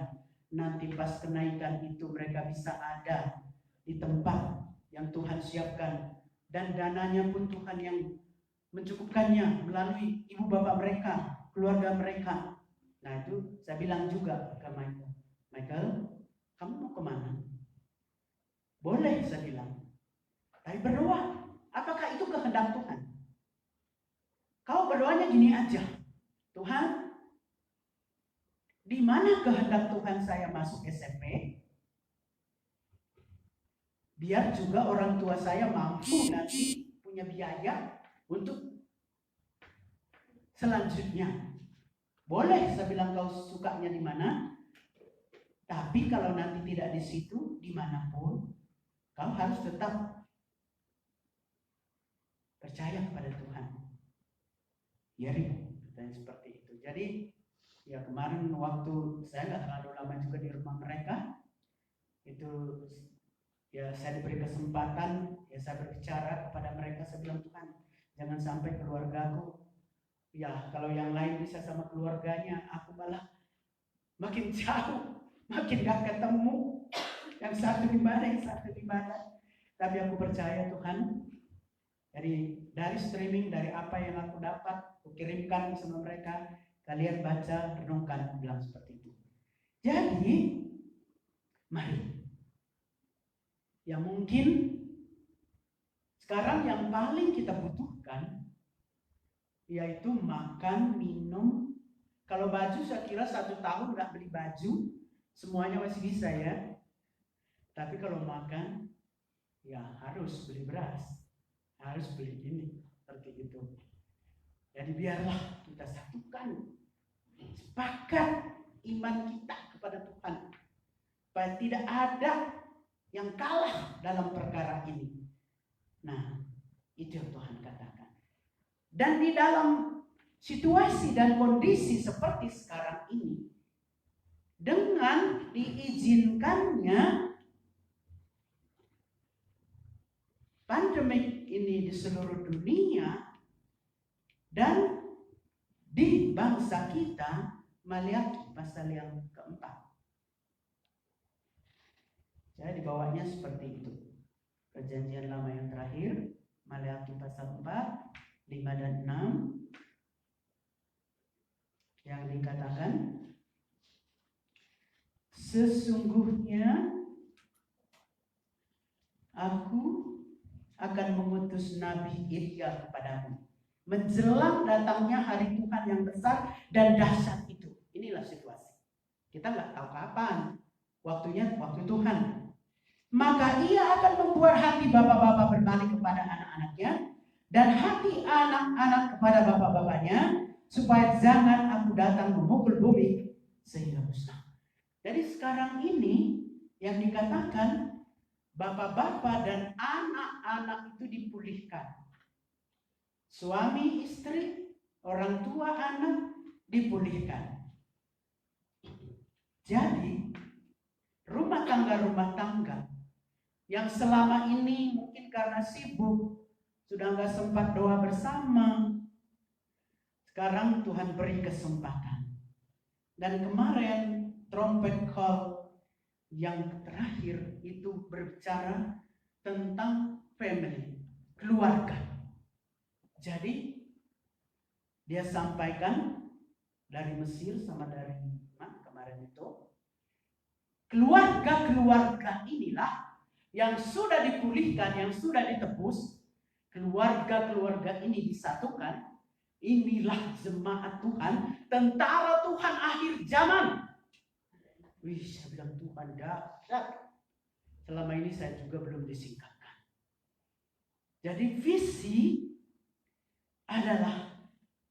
Nanti pas kenaikan itu mereka bisa ada di tempat yang Tuhan siapkan. Dan dananya pun Tuhan yang mencukupkannya melalui ibu bapak mereka, keluarga mereka. Nah itu saya bilang juga ke Michael, Michael, kamu mau kemana? Boleh, saya bilang. Tapi berdoa, apakah itu kehendak Tuhan? Kau berdoanya gini aja, Tuhan, di mana kehendak Tuhan saya masuk SMP? biar juga orang tua saya mampu nanti punya biaya untuk selanjutnya. Boleh saya bilang kau sukanya di mana, tapi kalau nanti tidak di situ, dimanapun, kau harus tetap percaya kepada Tuhan. Ya, dan seperti itu. Jadi ya kemarin waktu saya nggak terlalu lama juga di rumah mereka, itu ya saya diberi kesempatan, ya saya berbicara kepada mereka, saya bilang Tuhan jangan sampai keluargaku, ya kalau yang lain bisa sama keluarganya, aku malah makin jauh, makin gak ketemu, yang satu di mana, yang satu di mana. Tapi aku percaya Tuhan, dari streaming, dari apa yang aku dapat, aku kirimkan sama mereka, kalian baca, renungkan, bilang seperti itu. Jadi, mari. Ya mungkin sekarang yang paling kita butuhkan yaitu makan, minum. Kalau baju saya kira 1 tahun nggak beli baju, semuanya masih bisa ya. Tapi kalau makan, ya harus beli beras, harus beli ini, seperti itu. Jadi biarlah kita satukan, sepakat iman kita kepada Tuhan, supaya tidak ada yang kalah dalam perkara ini. Nah, itu yang Tuhan katakan. Dan di dalam situasi dan kondisi seperti sekarang ini, dengan diizinkannya pandemik ini di seluruh dunia dan di bangsa kita, Maliaki pasal yang keempat. Saya dibawanya seperti itu. Perjanjian lama yang terakhir, Maliaki pasal 4, 5 dan 6, yang dikatakan, sesungguhnya aku akan mengutus Nabi Ilya kepadamu menjelang datangnya hari Tuhan yang besar dan dahsyat itu. Inilah situasi. Kita nggak tahu kapan waktunya, waktu Tuhan. Maka ia akan membuat hati bapak-bapak berbalik kepada anak-anaknya dan hati anak-anak kepada bapak-bapaknya, supaya jangan aku datang memukul bumi sehingga musnah. Jadi sekarang ini yang dikatakan bapak-bapak dan anak-anak itu dipulihkan. Suami, istri, orang tua, anak dipulihkan. Jadi rumah tangga yang selama ini mungkin karena sibuk sudah nggak sempat doa bersama, sekarang Tuhan beri kesempatan. Dan kemarin trompet call yang terakhir itu berbicara tentang family, keluarga. Jadi dia sampaikan dari Mesir sama dari kemarin itu, keluarga-keluarga inilah yang sudah dipulihkan, yang sudah ditebus. Keluarga-keluarga ini disatukan. Inilah jemaat Tuhan, tentara Tuhan akhir zaman. Wih, saya bilang Tuhan dahsyat. Selama ini saya juga belum disingkatkan. Jadi visi adalah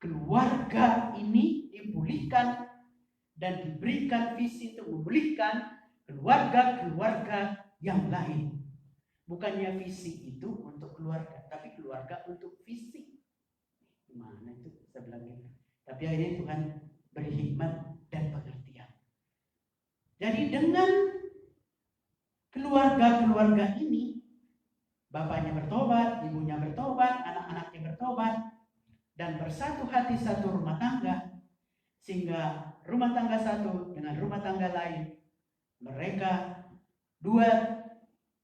keluarga ini dipulihkan dan diberikan visi untuk memulihkan keluarga-keluarga yang lain. Bukannya visi itu untuk keluarga, tapi keluarga untuk visi. Gimana itu saya bilang gitu. Tapi akhirnya Tuhan beri hikmat dan pengertian. Jadi dengan keluarga-keluarga ini, bapaknya bertobat, ibunya bertobat, anak-anaknya bertobat, dan bersatu hati satu rumah tangga, sehingga rumah tangga satu dengan rumah tangga lain, mereka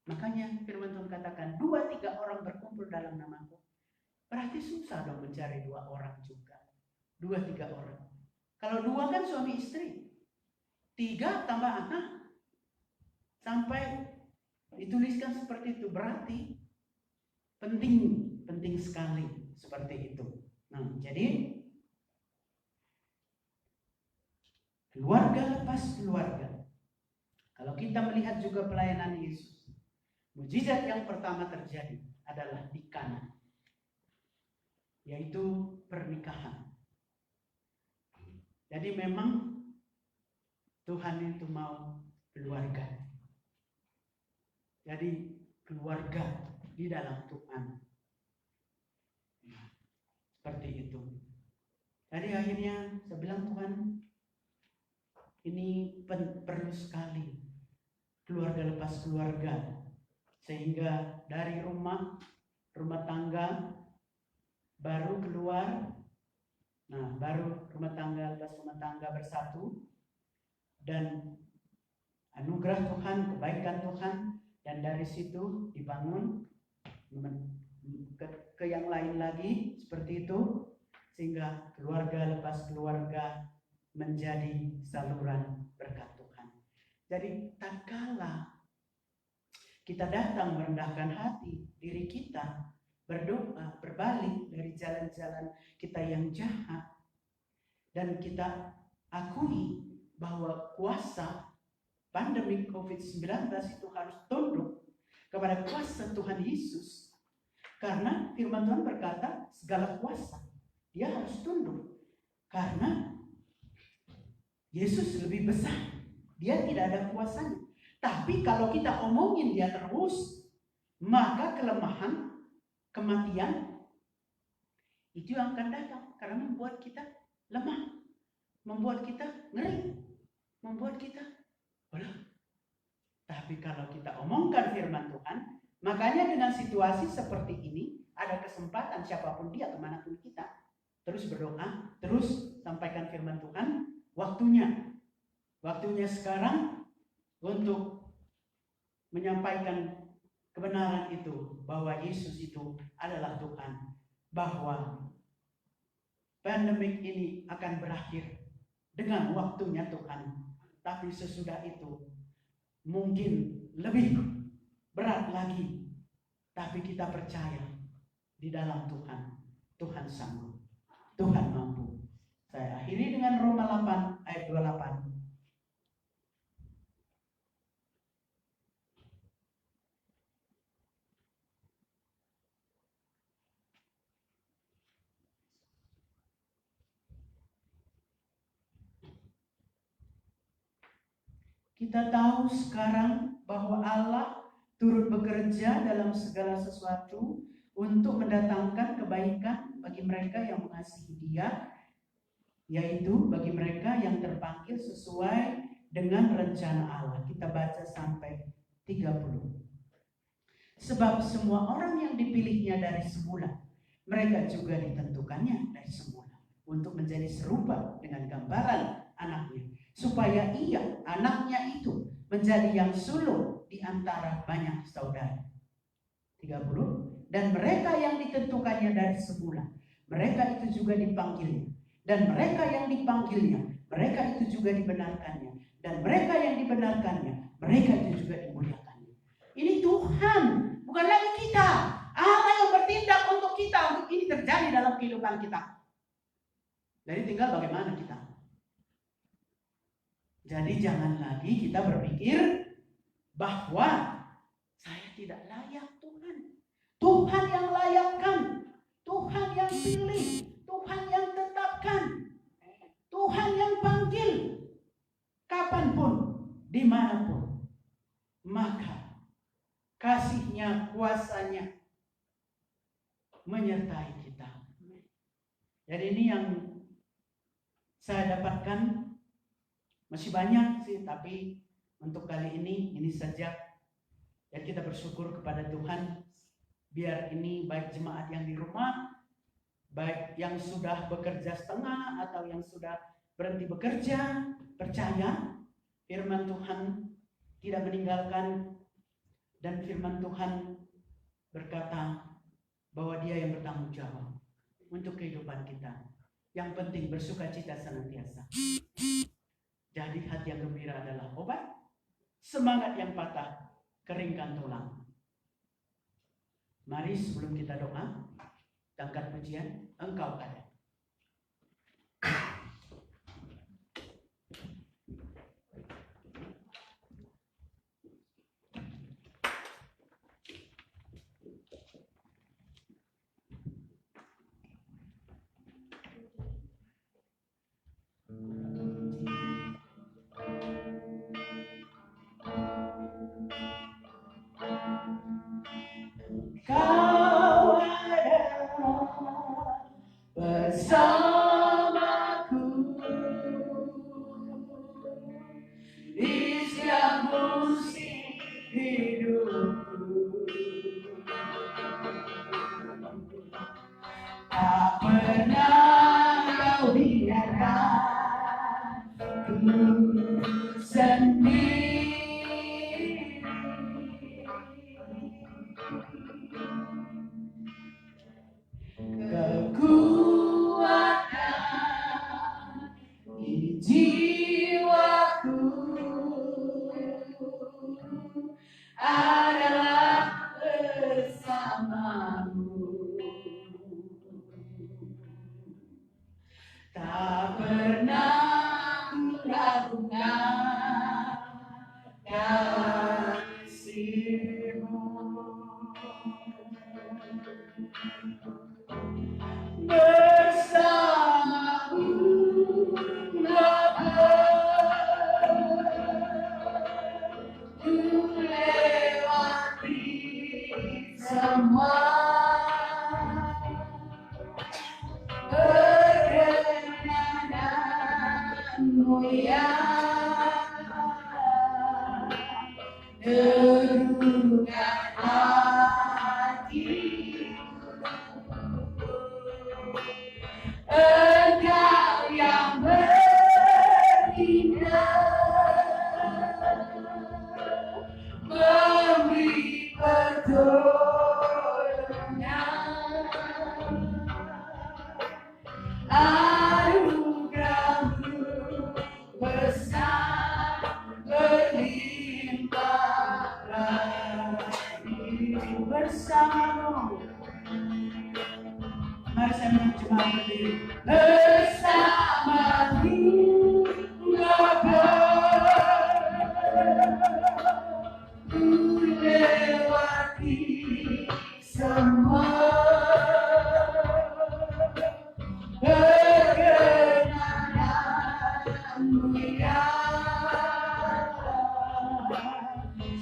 makanya firman Tuhan katakan 2-3 orang berkumpul dalam namaku. Berarti susah dong mencari 2 orang juga. 2-3 orang. Kalau 2 kan suami istri. 3 tambah anak. Sampai dituliskan seperti itu. Berarti penting sekali seperti itu. Nah, jadi keluarga lepas keluarga. Kalau kita melihat juga pelayanan Yesus, Mujizat yang pertama terjadi adalah di Kana, yaitu pernikahan. Jadi memang Tuhan itu mau keluarga. Jadi keluarga di dalam Tuhan. Seperti itu. Jadi akhirnya saya bilang, Tuhan, ini perlu sekali keluarga lepas keluarga. Sehingga dari rumah tangga baru keluar. Nah, baru rumah tangga lepas rumah tangga bersatu. Dan anugerah Tuhan, kebaikan Tuhan, dan dari situ dibangun ke yang lain lagi, seperti itu, sehingga keluarga lepas keluarga menjadi saluran berkat Tuhan. Jadi tak kala kita datang merendahkan hati diri kita, berdoa, berbalik dari jalan-jalan kita yang jahat, dan kita akui bahwa kuasa pandemi COVID-19 itu harus tunduk kepada kuasa Tuhan Yesus. Karena firman Tuhan berkata segala kuasa dia harus tunduk. Karena Yesus lebih besar. Dia tidak ada kuasanya. Tapi kalau kita omongin dia terus, maka kelemahan, kematian itu yang akan datang. Karena membuat kita lemah, membuat kita ngeri, membuat kita olah. Tapi kalau kita omongkan firman Tuhan, makanya dengan situasi seperti ini, ada kesempatan siapapun dia, kemanapun kita, terus berdoa, terus sampaikan firman Tuhan. Waktunya sekarang untuk menyampaikan kebenaran itu, bahwa Yesus itu adalah Tuhan, bahwa pandemik ini akan berakhir dengan waktunya Tuhan. Tapi sesudah itu mungkin lebih berat lagi. Tapi kita percaya di dalam Tuhan. Tuhan sanggup. Tuhan mampu. Saya akhiri dengan Roma 8 ayat 28. Kita tahu sekarang bahwa Allah turut bekerja dalam segala sesuatu untuk mendatangkan kebaikan bagi mereka yang mengasihi Dia, yaitu bagi mereka yang terpanggil sesuai dengan rencana Allah. Kita baca sampai 30. Sebab semua orang yang dipilihnya dari semula, mereka juga ditentukannya dari semula untuk menjadi serupa dengan gambaran anaknya, supaya ia, anaknya itu, menjadi yang sulung di antara banyak saudara. 30. Dan mereka yang ditentukannya dari semula, mereka itu juga dipanggilnya. Dan mereka yang dipanggilnya, mereka itu juga dibenarkannya. Dan mereka yang dibenarkannya, mereka itu juga dimuliakannya. Ini Tuhan, bukan lagi kita. Allah yang bertindak untuk kita, untuk ini terjadi dalam kehidupan kita. Jadi tinggal bagaimana kita. Jadi jangan lagi kita berpikir bahwa saya tidak layak Tuhan. Tuhan yang layakkan, Tuhan yang pilih, Tuhan yang tetapkan, Tuhan yang panggil kapanpun, dimanapun. Maka kasih-Nya, kuasa-Nya menyertai kita. Jadi ini yang saya dapatkan. Masih banyak sih, tapi untuk kali ini saja. Dan kita bersyukur kepada Tuhan, biar ini baik jemaat yang di rumah, baik yang sudah bekerja setengah atau yang sudah berhenti bekerja, percaya firman Tuhan tidak meninggalkan, dan firman Tuhan berkata bahwa Dia yang bertanggung jawab untuk kehidupan kita. Yang penting bersukacita senantiasa. Jadi hati yang gembira adalah obat, semangat yang patah keringkan tulang. Mari sebelum kita doa, angkat pujian, Engkau ada. bersamaku di setiap musim hidupku. Tak pernah kau biarkan ku sendiri. Kekuatan di jiwaku adalah bersamamu. Tak pernah ku ragukan kasih-Mu. Bersamamu Bapa, ku lewati semua perkenanmu yang derukan hatiku. Engkau yang berindah memberi pertolongan, anugerah-Mu besar berlimpah lagi. Bersamamu, mari saya menjemaat berdiri. Bersamamu Bapa, ku lewati semua perkenanmu yang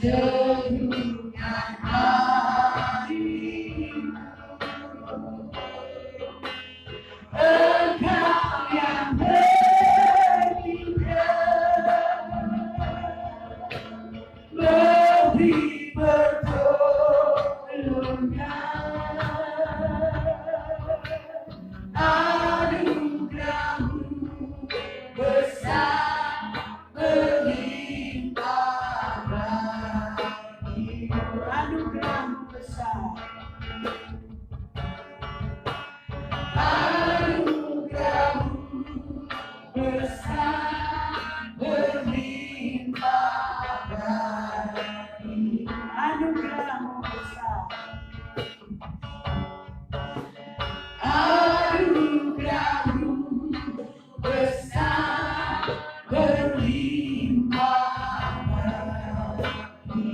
derukan hatiku. Engkau yang berindah memberi pertolongan, anugerah-Mu besar berlimpah bagi. Anugerah-Mu besar, anugerah-Mu besar berlimpah bagi. Anugerah-Mu besar, anugerah-Mu besar berlimpah bagi.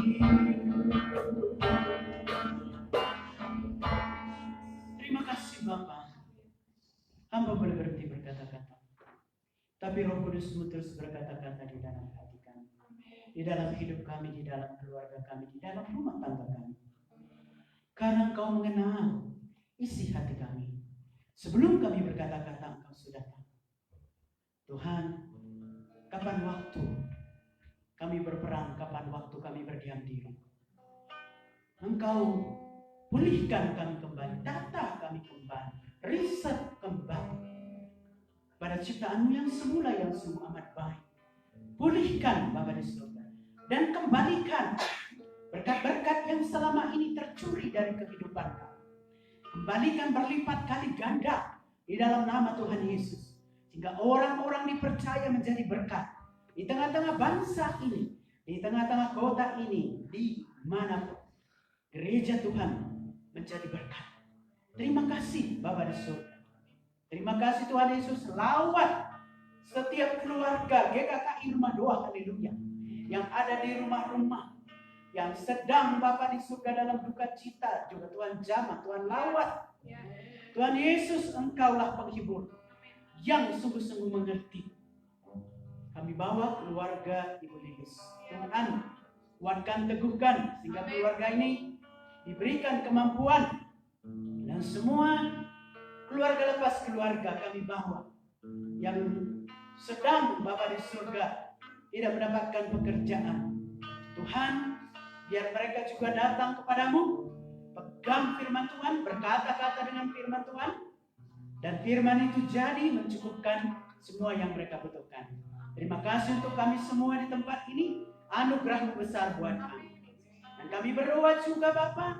Terima kasih Bapa. Hamba boleh berhenti berkata-kata, tapi Roh Kudus-Mu terus berkata-kata di dalam hati kami, di dalam hidup kami, di dalam keluarga kami, di dalam rumah tangga kami. Karena Engkau mengenal isi hati kami. Sebelum kami berkata-kata, Engkau sudah tahu. Tuhan, kapan waktu kami berperang, kapan waktu kami berdiam diri, Engkau pulihkan kami kembali, tata kami kembali, riset kembali pada ciptaan-Mu yang semula yang sungguh amat baik. Pulihkan Bapa di surga dan kembalikan berkat-berkat yang selama ini tercuri dari kehidupan kami. Kembalikan berlipat kali ganda di dalam nama Tuhan Yesus, sehingga orang-orang dipercaya menjadi berkat di tengah-tengah bangsa ini, di tengah-tengah kota ini, di manapun gereja Tuhan menjadi berkat. Terima kasih Bapa di surga. Terima kasih Tuhan Yesus, lawat setiap keluarga GKKI Rumah Doa, haleluya, yang ada di rumah-rumah, yang sedang Bapa di surga dalam duka cita, juga Tuhan jamah, Tuhan lawat. Tuhan Yesus, Engkaulah penghibur yang sungguh-sungguh mengerti. Kami bawa keluarga Ibu Lilis, Tuhan kuatkan, teguhkan, sehingga keluarga ini diberikan kemampuan dan semua keluarga lepas keluarga kami bawa, yang sedang Bapa di surga tidak mendapatkan pekerjaan. Tuhan, biar mereka juga datang kepadamu, pegang firman Tuhan, berkata-kata dengan firman Tuhan, dan firman itu jadi mencukupkan semua yang mereka butuhkan. Terima kasih untuk kami semua di tempat ini, anugerah-Mu besar buat kami. Dan kami berdoa juga Bapa,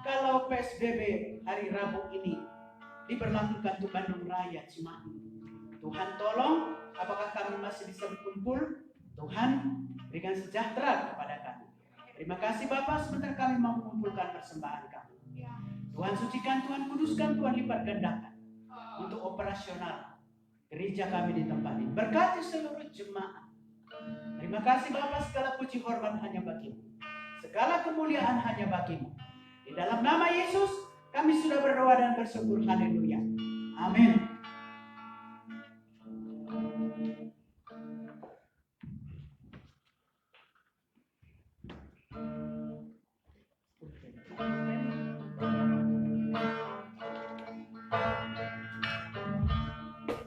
kalau PSBB hari Rabu ini diberlakukan untuk Bandung Raya Cimahi, Tuhan tolong, apakah kami masih bisa berkumpul? Tuhan berikan sejahtera kepada kami. Terima kasih Bapak, sebentar kami mau mengumpulkan persembahan kami. Tuhan sucikan, Tuhan kuduskan, Tuhan lipat gandakan untuk operasional gereja kami di tempat ini. Berkati seluruh jemaat. Terima kasih Bapak, segala puji hormat hanya bagi-Mu. Segala kemuliaan hanya bagi-Mu. Di dalam nama Yesus, kami sudah berdoa dan bersyukur. Haleluya. Amin.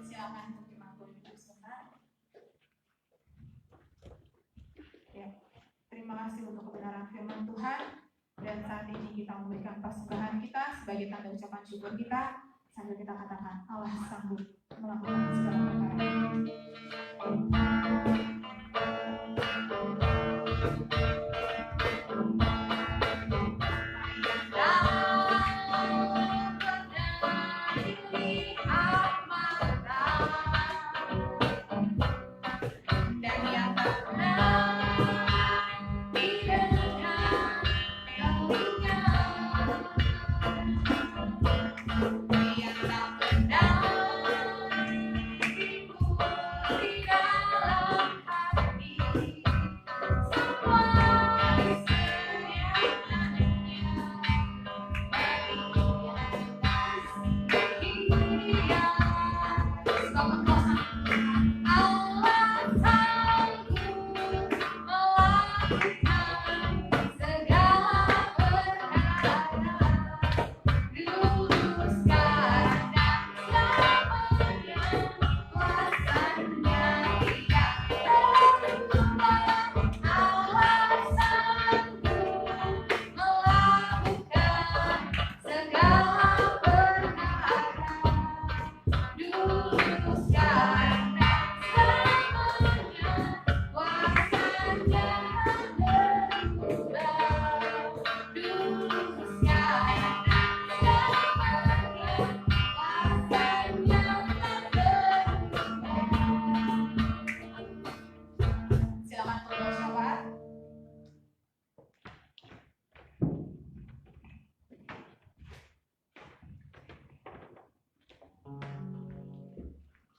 Silakan untuk dimangkuk duduk sebentar. Ya, terima kasih untuk kebenaran firman Tuhan. Dan saat ini kita memberikan persembahan kita sebagai tanda ucapan syukur kita, sambil kita katakan Allah sanggup melakukan segala perkara.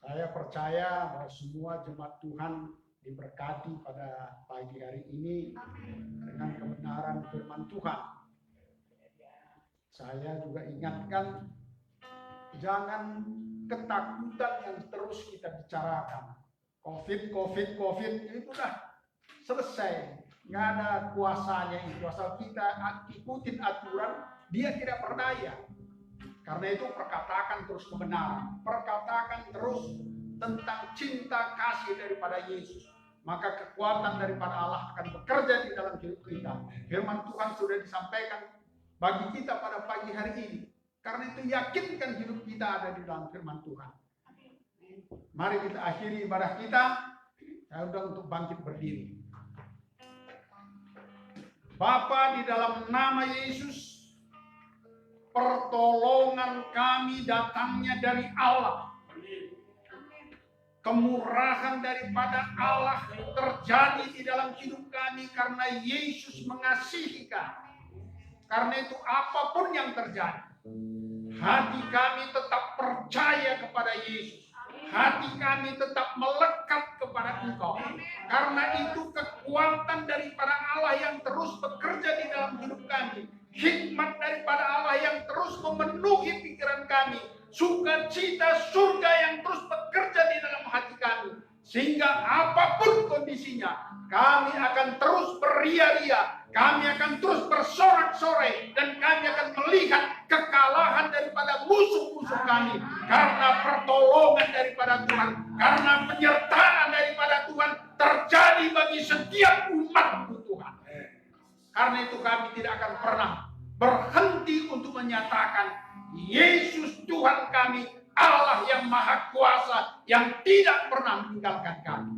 Saya percaya bahwa semua jemaat Tuhan diberkati pada pagi hari ini dengan kebenaran firman Tuhan. Saya juga ingatkan, jangan ketakutan yang terus kita bicarakan. COVID ini sudah selesai, nggak ada kuasanya itu. Asal kita ikutin aturan, dia tidak berdaya. Karena itu perkatakan terus kebenaran, perkatakan terus tentang cinta kasih daripada Yesus. Maka kekuatan daripada Allah akan bekerja di dalam hidup kita. Firman Tuhan sudah disampaikan bagi kita pada pagi hari ini. Karena itu yakinkan hidup kita ada di dalam firman Tuhan. Mari kita akhiri ibadah kita. Saya undang untuk bangkit berdiri. Bapa, di dalam nama Yesus, pertolongan kami datangnya dari Allah. Kemurahan daripada Allah terjadi di dalam hidup kami karena Yesus mengasihi kami. Karena itu apapun yang terjadi, hati kami tetap percaya kepada Yesus. Hati kami tetap melekat kepada Engkau. Karena itu kekuatan daripada Allah yang terus bekerja di dalam hidup kami. Hikmat daripada Allah yang terus memenuhi pikiran kami. Sukacita surga yang terus bekerja di dalam hati kami. Sehingga apapun kondisinya, kami akan terus beria-ria. Kami akan terus bersorak-sorai dan kami akan melihat kekalahan daripada musuh-musuh kami karena pertolongan daripada Tuhan, karena penyertaan daripada Tuhan terjadi bagi setiap umat-Mu Tuhan. Karena itu kami tidak akan pernah berhenti untuk menyatakan Yesus Tuhan kami, Allah yang Maha Kuasa, yang tidak pernah meninggalkan kami.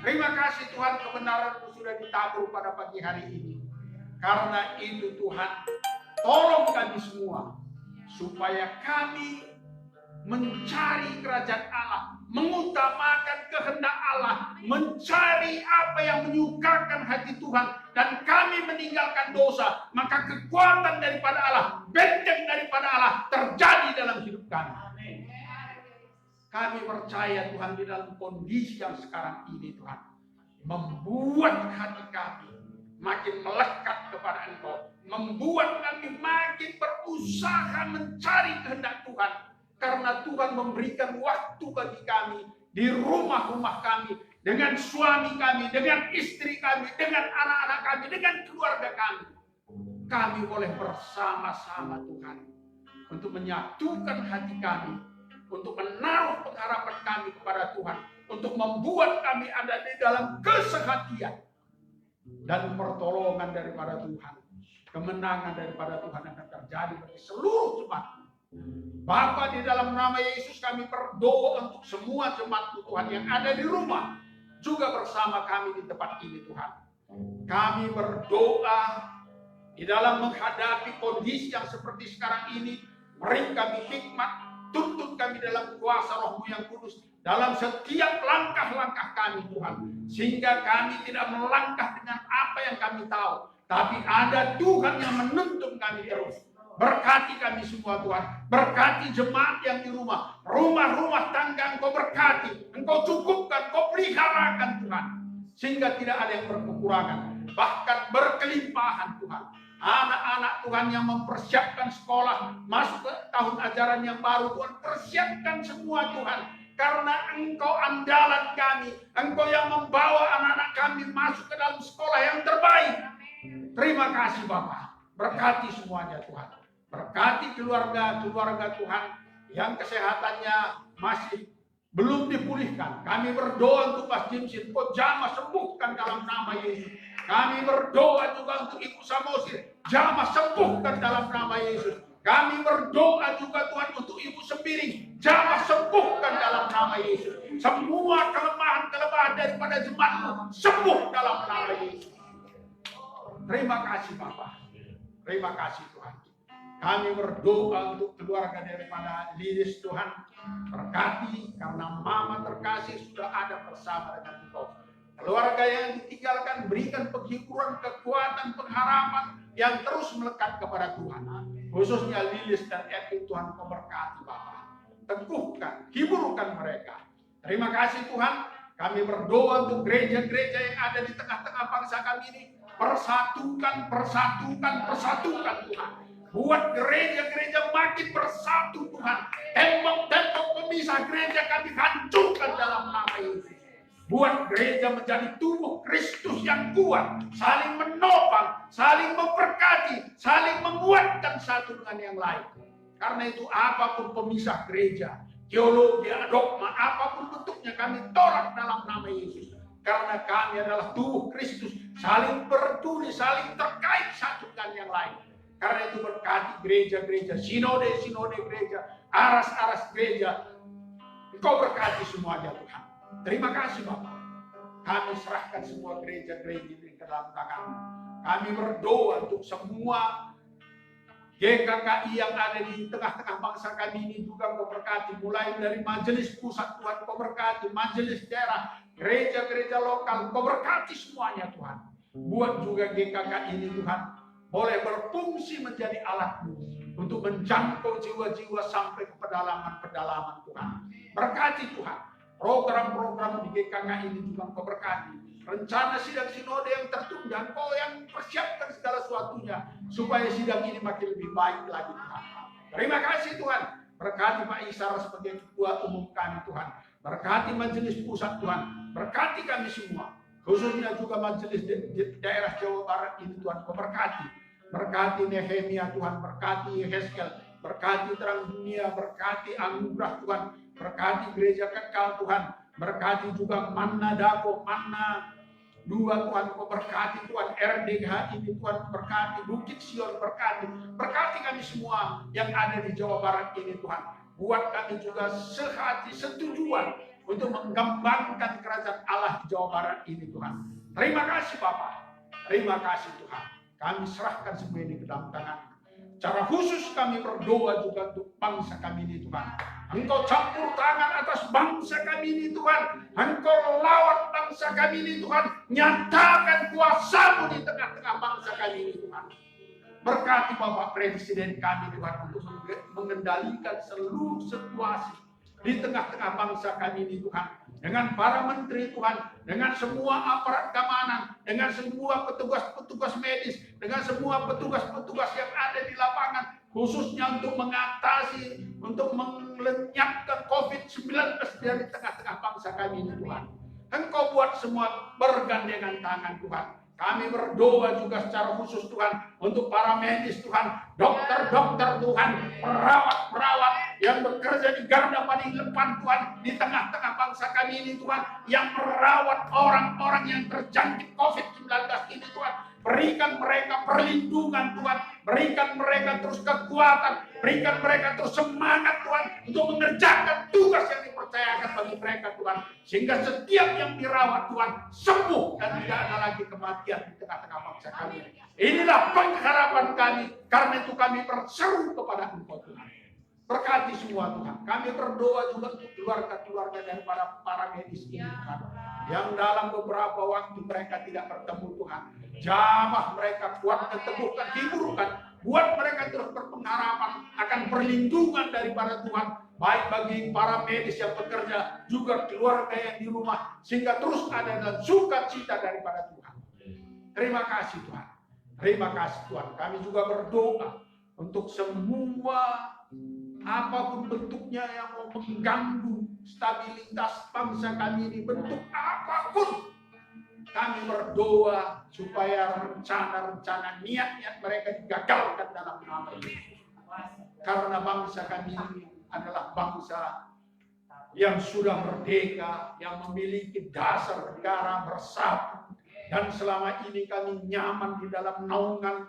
Terima kasih Tuhan, kebenaran-Mu sudah ditabur pada pagi hari ini. Karena itu Tuhan, tolong kami semua supaya kami mencari kerajaan Allah, mengutamakan kehendak Allah, mencari apa yang menyukakan hati Tuhan, dan kami meninggalkan dosa, maka kekuatan daripada Allah, benteng daripada Allah terjadi dalam hidup kami. Kami percaya Tuhan di dalam kondisi yang sekarang ini Tuhan membuat hati kami makin melekat kepada Engkau, membuat kami makin berusaha mencari kehendak Tuhan, karena Tuhan memberikan waktu bagi kami di rumah-rumah kami, dengan suami kami, dengan istri kami, dengan anak-anak kami, dengan keluarga kami. Kami boleh bersama-sama Tuhan untuk menyatukan hati kami, untuk menaruh pengharapan kami kepada Tuhan, untuk membuat kami ada di dalam kesehatian dan pertolongan daripada Tuhan. Kemenangan daripada Tuhan akan terjadi bagi seluruh jemaat. Bapa, di dalam nama Yesus kami berdoa untuk semua jemaat Tuhan yang ada di rumah, juga bersama kami di tempat ini Tuhan. Kami berdoa di dalam menghadapi kondisi yang seperti sekarang ini, beri kami hikmat, tuntun kami dalam kuasa Roh-Mu yang kudus dalam setiap langkah-langkah kami Tuhan, sehingga kami tidak melangkah dengan apa yang kami tahu, tapi ada Tuhan yang menuntun kami terus. Berkati kami semua Tuhan, berkati jemaat yang di rumah, rumah-rumah tangga Engkau berkati, Engkau cukupkan, Engkau peliharakan Tuhan, sehingga tidak ada yang berkekurangan, bahkan berkelimpahan Tuhan. Anak-anak Tuhan yang mempersiapkan sekolah, masuk ke tahun ajaran yang baru, Tuhan persiapkan semua Tuhan. Karena Engkau andalan kami, Engkau yang membawa anak-anak kami masuk ke dalam sekolah yang terbaik. Terima kasih Bapak, berkati semuanya Tuhan. Berkati keluarga-keluarga Tuhan yang kesehatannya masih belum dipulihkan. Kami berdoa untuk Mas Jimsin, Kau jamah sembuhkan dalam nama Yesus. Kami berdoa juga untuk Ibu Samosir, jamah sembuhkan dalam nama Yesus. Kami berdoa juga Tuhan untuk Ibu Sembiring, jamah sembuhkan dalam nama Yesus. Semua kelemahan-kelemahan daripada jemaat-Mu sembuh dalam nama Yesus. Terima kasih Bapak, terima kasih Tuhan. Kami berdoa untuk keluarga daripada Lilis Tuhan, berkati karena Mama terkasih sudah ada bersama dengan Engkau. Keluarga yang ditinggalkan, berikan penghiburan, kekuatan, pengharapan yang terus melekat kepada Tuhan. Khususnya Lilis dan Epi, Tuhan Kau berkati Bapak. Teguhkan, hiburkan mereka. Terima kasih Tuhan. Kami berdoa untuk gereja-gereja yang ada di tengah-tengah bangsa kami ini. Persatukan Tuhan. Buat gereja-gereja makin bersatu Tuhan. Tembok-tembok pemisah gereja kami hancurkan dalam nama Yesus. Buat gereja menjadi tubuh Kristus yang kuat, saling menopang, saling memberkati, saling menguatkan satu dengan yang lain. Karena itu apapun pemisah gereja, teologi, dogma, apapun bentuknya kami tolak dalam nama Yesus. Karena kami adalah tubuh Kristus, saling peduli, saling terkait satu dengan yang lain. Karena itu berkati gereja-gereja, sinode-sinode gereja, aras-aras gereja. Engkau berkati semuanya Tuhan. Terima kasih Bapak. Kami serahkan semua gereja-gereja ini ke dalam tangan-Mu. Kami berdoa untuk semua GKKI yang ada di tengah-tengah bangsa kami ini juga Kau berkati. Mulai dari majelis pusat Tuhan Kau berkati, majelis daerah, gereja-gereja lokal Kau berkati semuanya Tuhan. Buat juga GKKI ini Tuhan boleh berfungsi menjadi alat-Mu untuk menjangkau jiwa-jiwa sampai ke pedalaman-pedalaman Tuhan. Berkati Tuhan. Program-program di GKKI ini juga Kau berkati. Rencana sidang sinode yang tertunda, Kau yang persiapkan segala sesuatunya supaya sidang ini makin lebih baik lagi Tuhan. Terima kasih Tuhan. Berkati Pak Isar sebagai ketua umum kami Tuhan. Berkati majelis pusat Tuhan. Berkati kami semua. Khususnya juga majelis di daerah Jawa Barat ini Tuhan, Kau berkati. Berkati Nehemia Tuhan, berkati Yehezkel, berkati Terang Dunia, berkati anugerah Tuhan, berkati gereja kekal Tuhan, berkati juga Manna Dako, Manna 2 Tuhan, Kau berkati Tuhan, RDH ini Tuhan, berkati Bukit Sion, berkati kami semua yang ada di Jawa Barat ini Tuhan. Buat kami juga sehati, setujuan untuk mengembangkan kerajaan Allah di Jawa Barat ini Tuhan. Terima kasih Bapa, terima kasih Tuhan. Kami serahkan semua ini ke dalam tangan. Secara khusus kami berdoa juga untuk bangsa kami ini Tuhan. Engkau campur tangan atas bangsa kami ini Tuhan. Engkau lawan bangsa kami ini Tuhan. Nyatakan kuasa-Mu di tengah-tengah bangsa kami ini Tuhan. Berkati Bapak Presiden kami Tuhan untuk mengendalikan seluruh situasi di tengah-tengah bangsa kami ini Tuhan. Dengan para menteri Tuhan, dengan semua aparat keamanan, dengan semua petugas-petugas medis, dengan semua petugas-petugas yang ada di lapangan, khususnya untuk mengatasi, untuk melenyapkan COVID-19 dari tengah-tengah bangsa kami ini Tuhan. Engkau buat semua bergandengan tangan Tuhan. Kami berdoa juga secara khusus Tuhan untuk para medis Tuhan, dokter-dokter Tuhan, perawat-perawat yang bekerja di garda paling depan Tuhan, di tengah-tengah bangsa kami ini Tuhan, yang merawat orang-orang yang terjangkit COVID-19 ini Tuhan. Berikan mereka perlindungan Tuhan, berikan mereka terus kekuatan, berikan mereka terus semangat Tuhan untuk mengerjakan tugas yang dipercayakan bagi mereka Tuhan. Sehingga setiap yang dirawat Tuhan sembuh dan tidak ada lagi kematian di tengah-tengah bangsa kami. Inilah pengharapan kami, karena itu kami berseru kepada Engkau Tuhan. Berkati semua Tuhan. Kami berdoa juga untuk keluarga-keluarga daripada para medis ini Tuhan, yang dalam beberapa waktu mereka tidak bertemu Tuhan. Jamah mereka, kuatkan, teguhkan, hiburkan. Buat mereka terus berpengharapan akan perlindungan daripada Tuhan. Baik bagi para medis yang bekerja, juga keluarga yang di rumah. Sehingga terus ada dan sukacita daripada Tuhan. Terima kasih Tuhan. Terima kasih Tuhan. Kami juga berdoa untuk semua apapun bentuknya yang mau mengganggu stabilitas bangsa kami ini, bentuk apapun. Kami berdoa supaya rencana-rencana niat-niat mereka digagalkan dalam nama Yesus. Karena bangsa kami ini adalah bangsa yang sudah merdeka, yang memiliki dasar negara bersatu. Dan selama ini kami nyaman di dalam naungan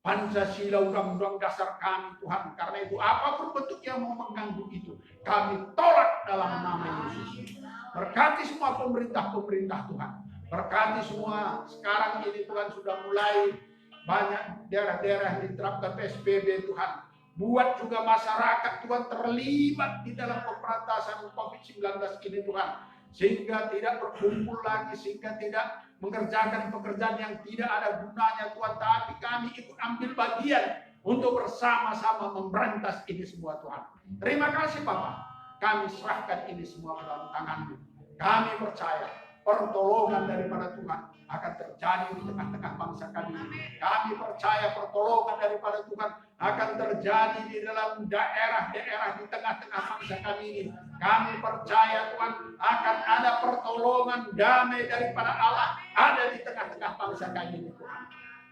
Pancasila, undang-undang dasar kami Tuhan. Karena itu apapun bentuk yang mau mengganggu itu, kami tolak dalam nama Yesus. Berkati semua pemerintah-pemerintah Tuhan. Berkati semua sekarang ini Tuhan sudah mulai banyak daerah-daerah yang diterapkan PSBB Tuhan. Buat juga masyarakat Tuhan terlibat di dalam pemberantasan COVID-19 ini Tuhan. Sehingga tidak berkumpul lagi, sehingga tidak mengerjakan pekerjaan yang tidak ada gunanya Tuhan. Tapi kami ikut ambil bagian untuk bersama-sama memberantas ini semua Tuhan. Terima kasih Bapak. Kami serahkan ini semua ke dalam tangan-Mu. Kami percaya pertolongan daripada Tuhan akan terjadi di tengah-tengah bangsa kami. Kami percaya pertolongan daripada Tuhan akan terjadi di dalam daerah-daerah di tengah-tengah bangsa kami ini. Kami percaya Tuhan akan ada pertolongan damai daripada Allah ada di tengah-tengah bangsa kami ini Tuhan.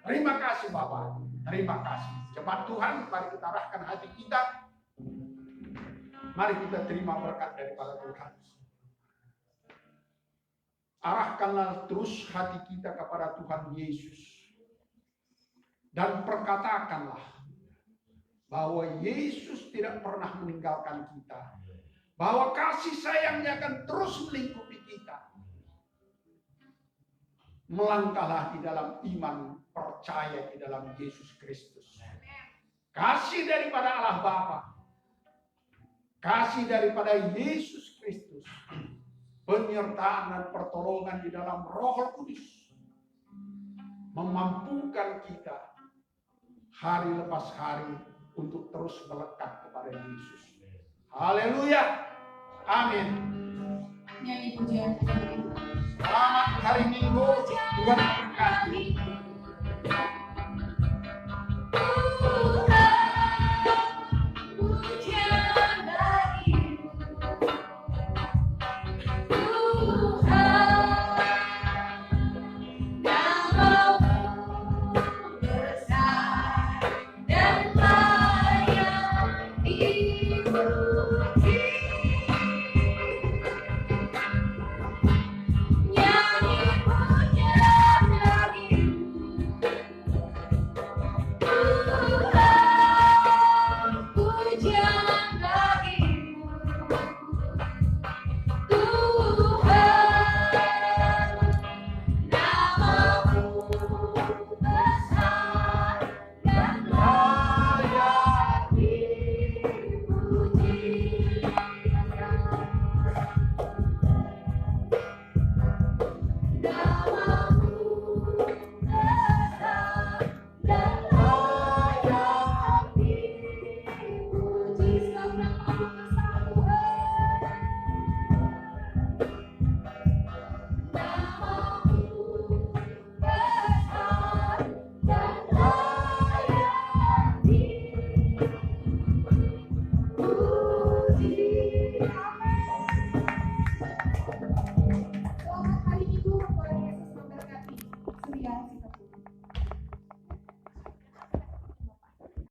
Terima kasih Bapak. Terima kasih. Cepat Tuhan, mari kita arahkan hati kita. Mari kita terima berkat daripada Tuhan. Arahkanlah terus hati kita kepada Tuhan Yesus. Dan perkatakanlah bahwa Yesus tidak pernah meninggalkan kita. Bahwa kasih sayangnya akan terus melingkupi kita. Melangkahlah di dalam iman, percaya di dalam Yesus Kristus. Kasih daripada Allah Bapa. Kasih daripada Yesus Kristus. Penyertaan dan pertolongan di dalam Roh Kudus memampukan kita hari lepas hari untuk terus melekat kepada Yesus. Haleluya. Amin. Nyanyi pujian. Selamat hari Minggu. Tuhan memberkati.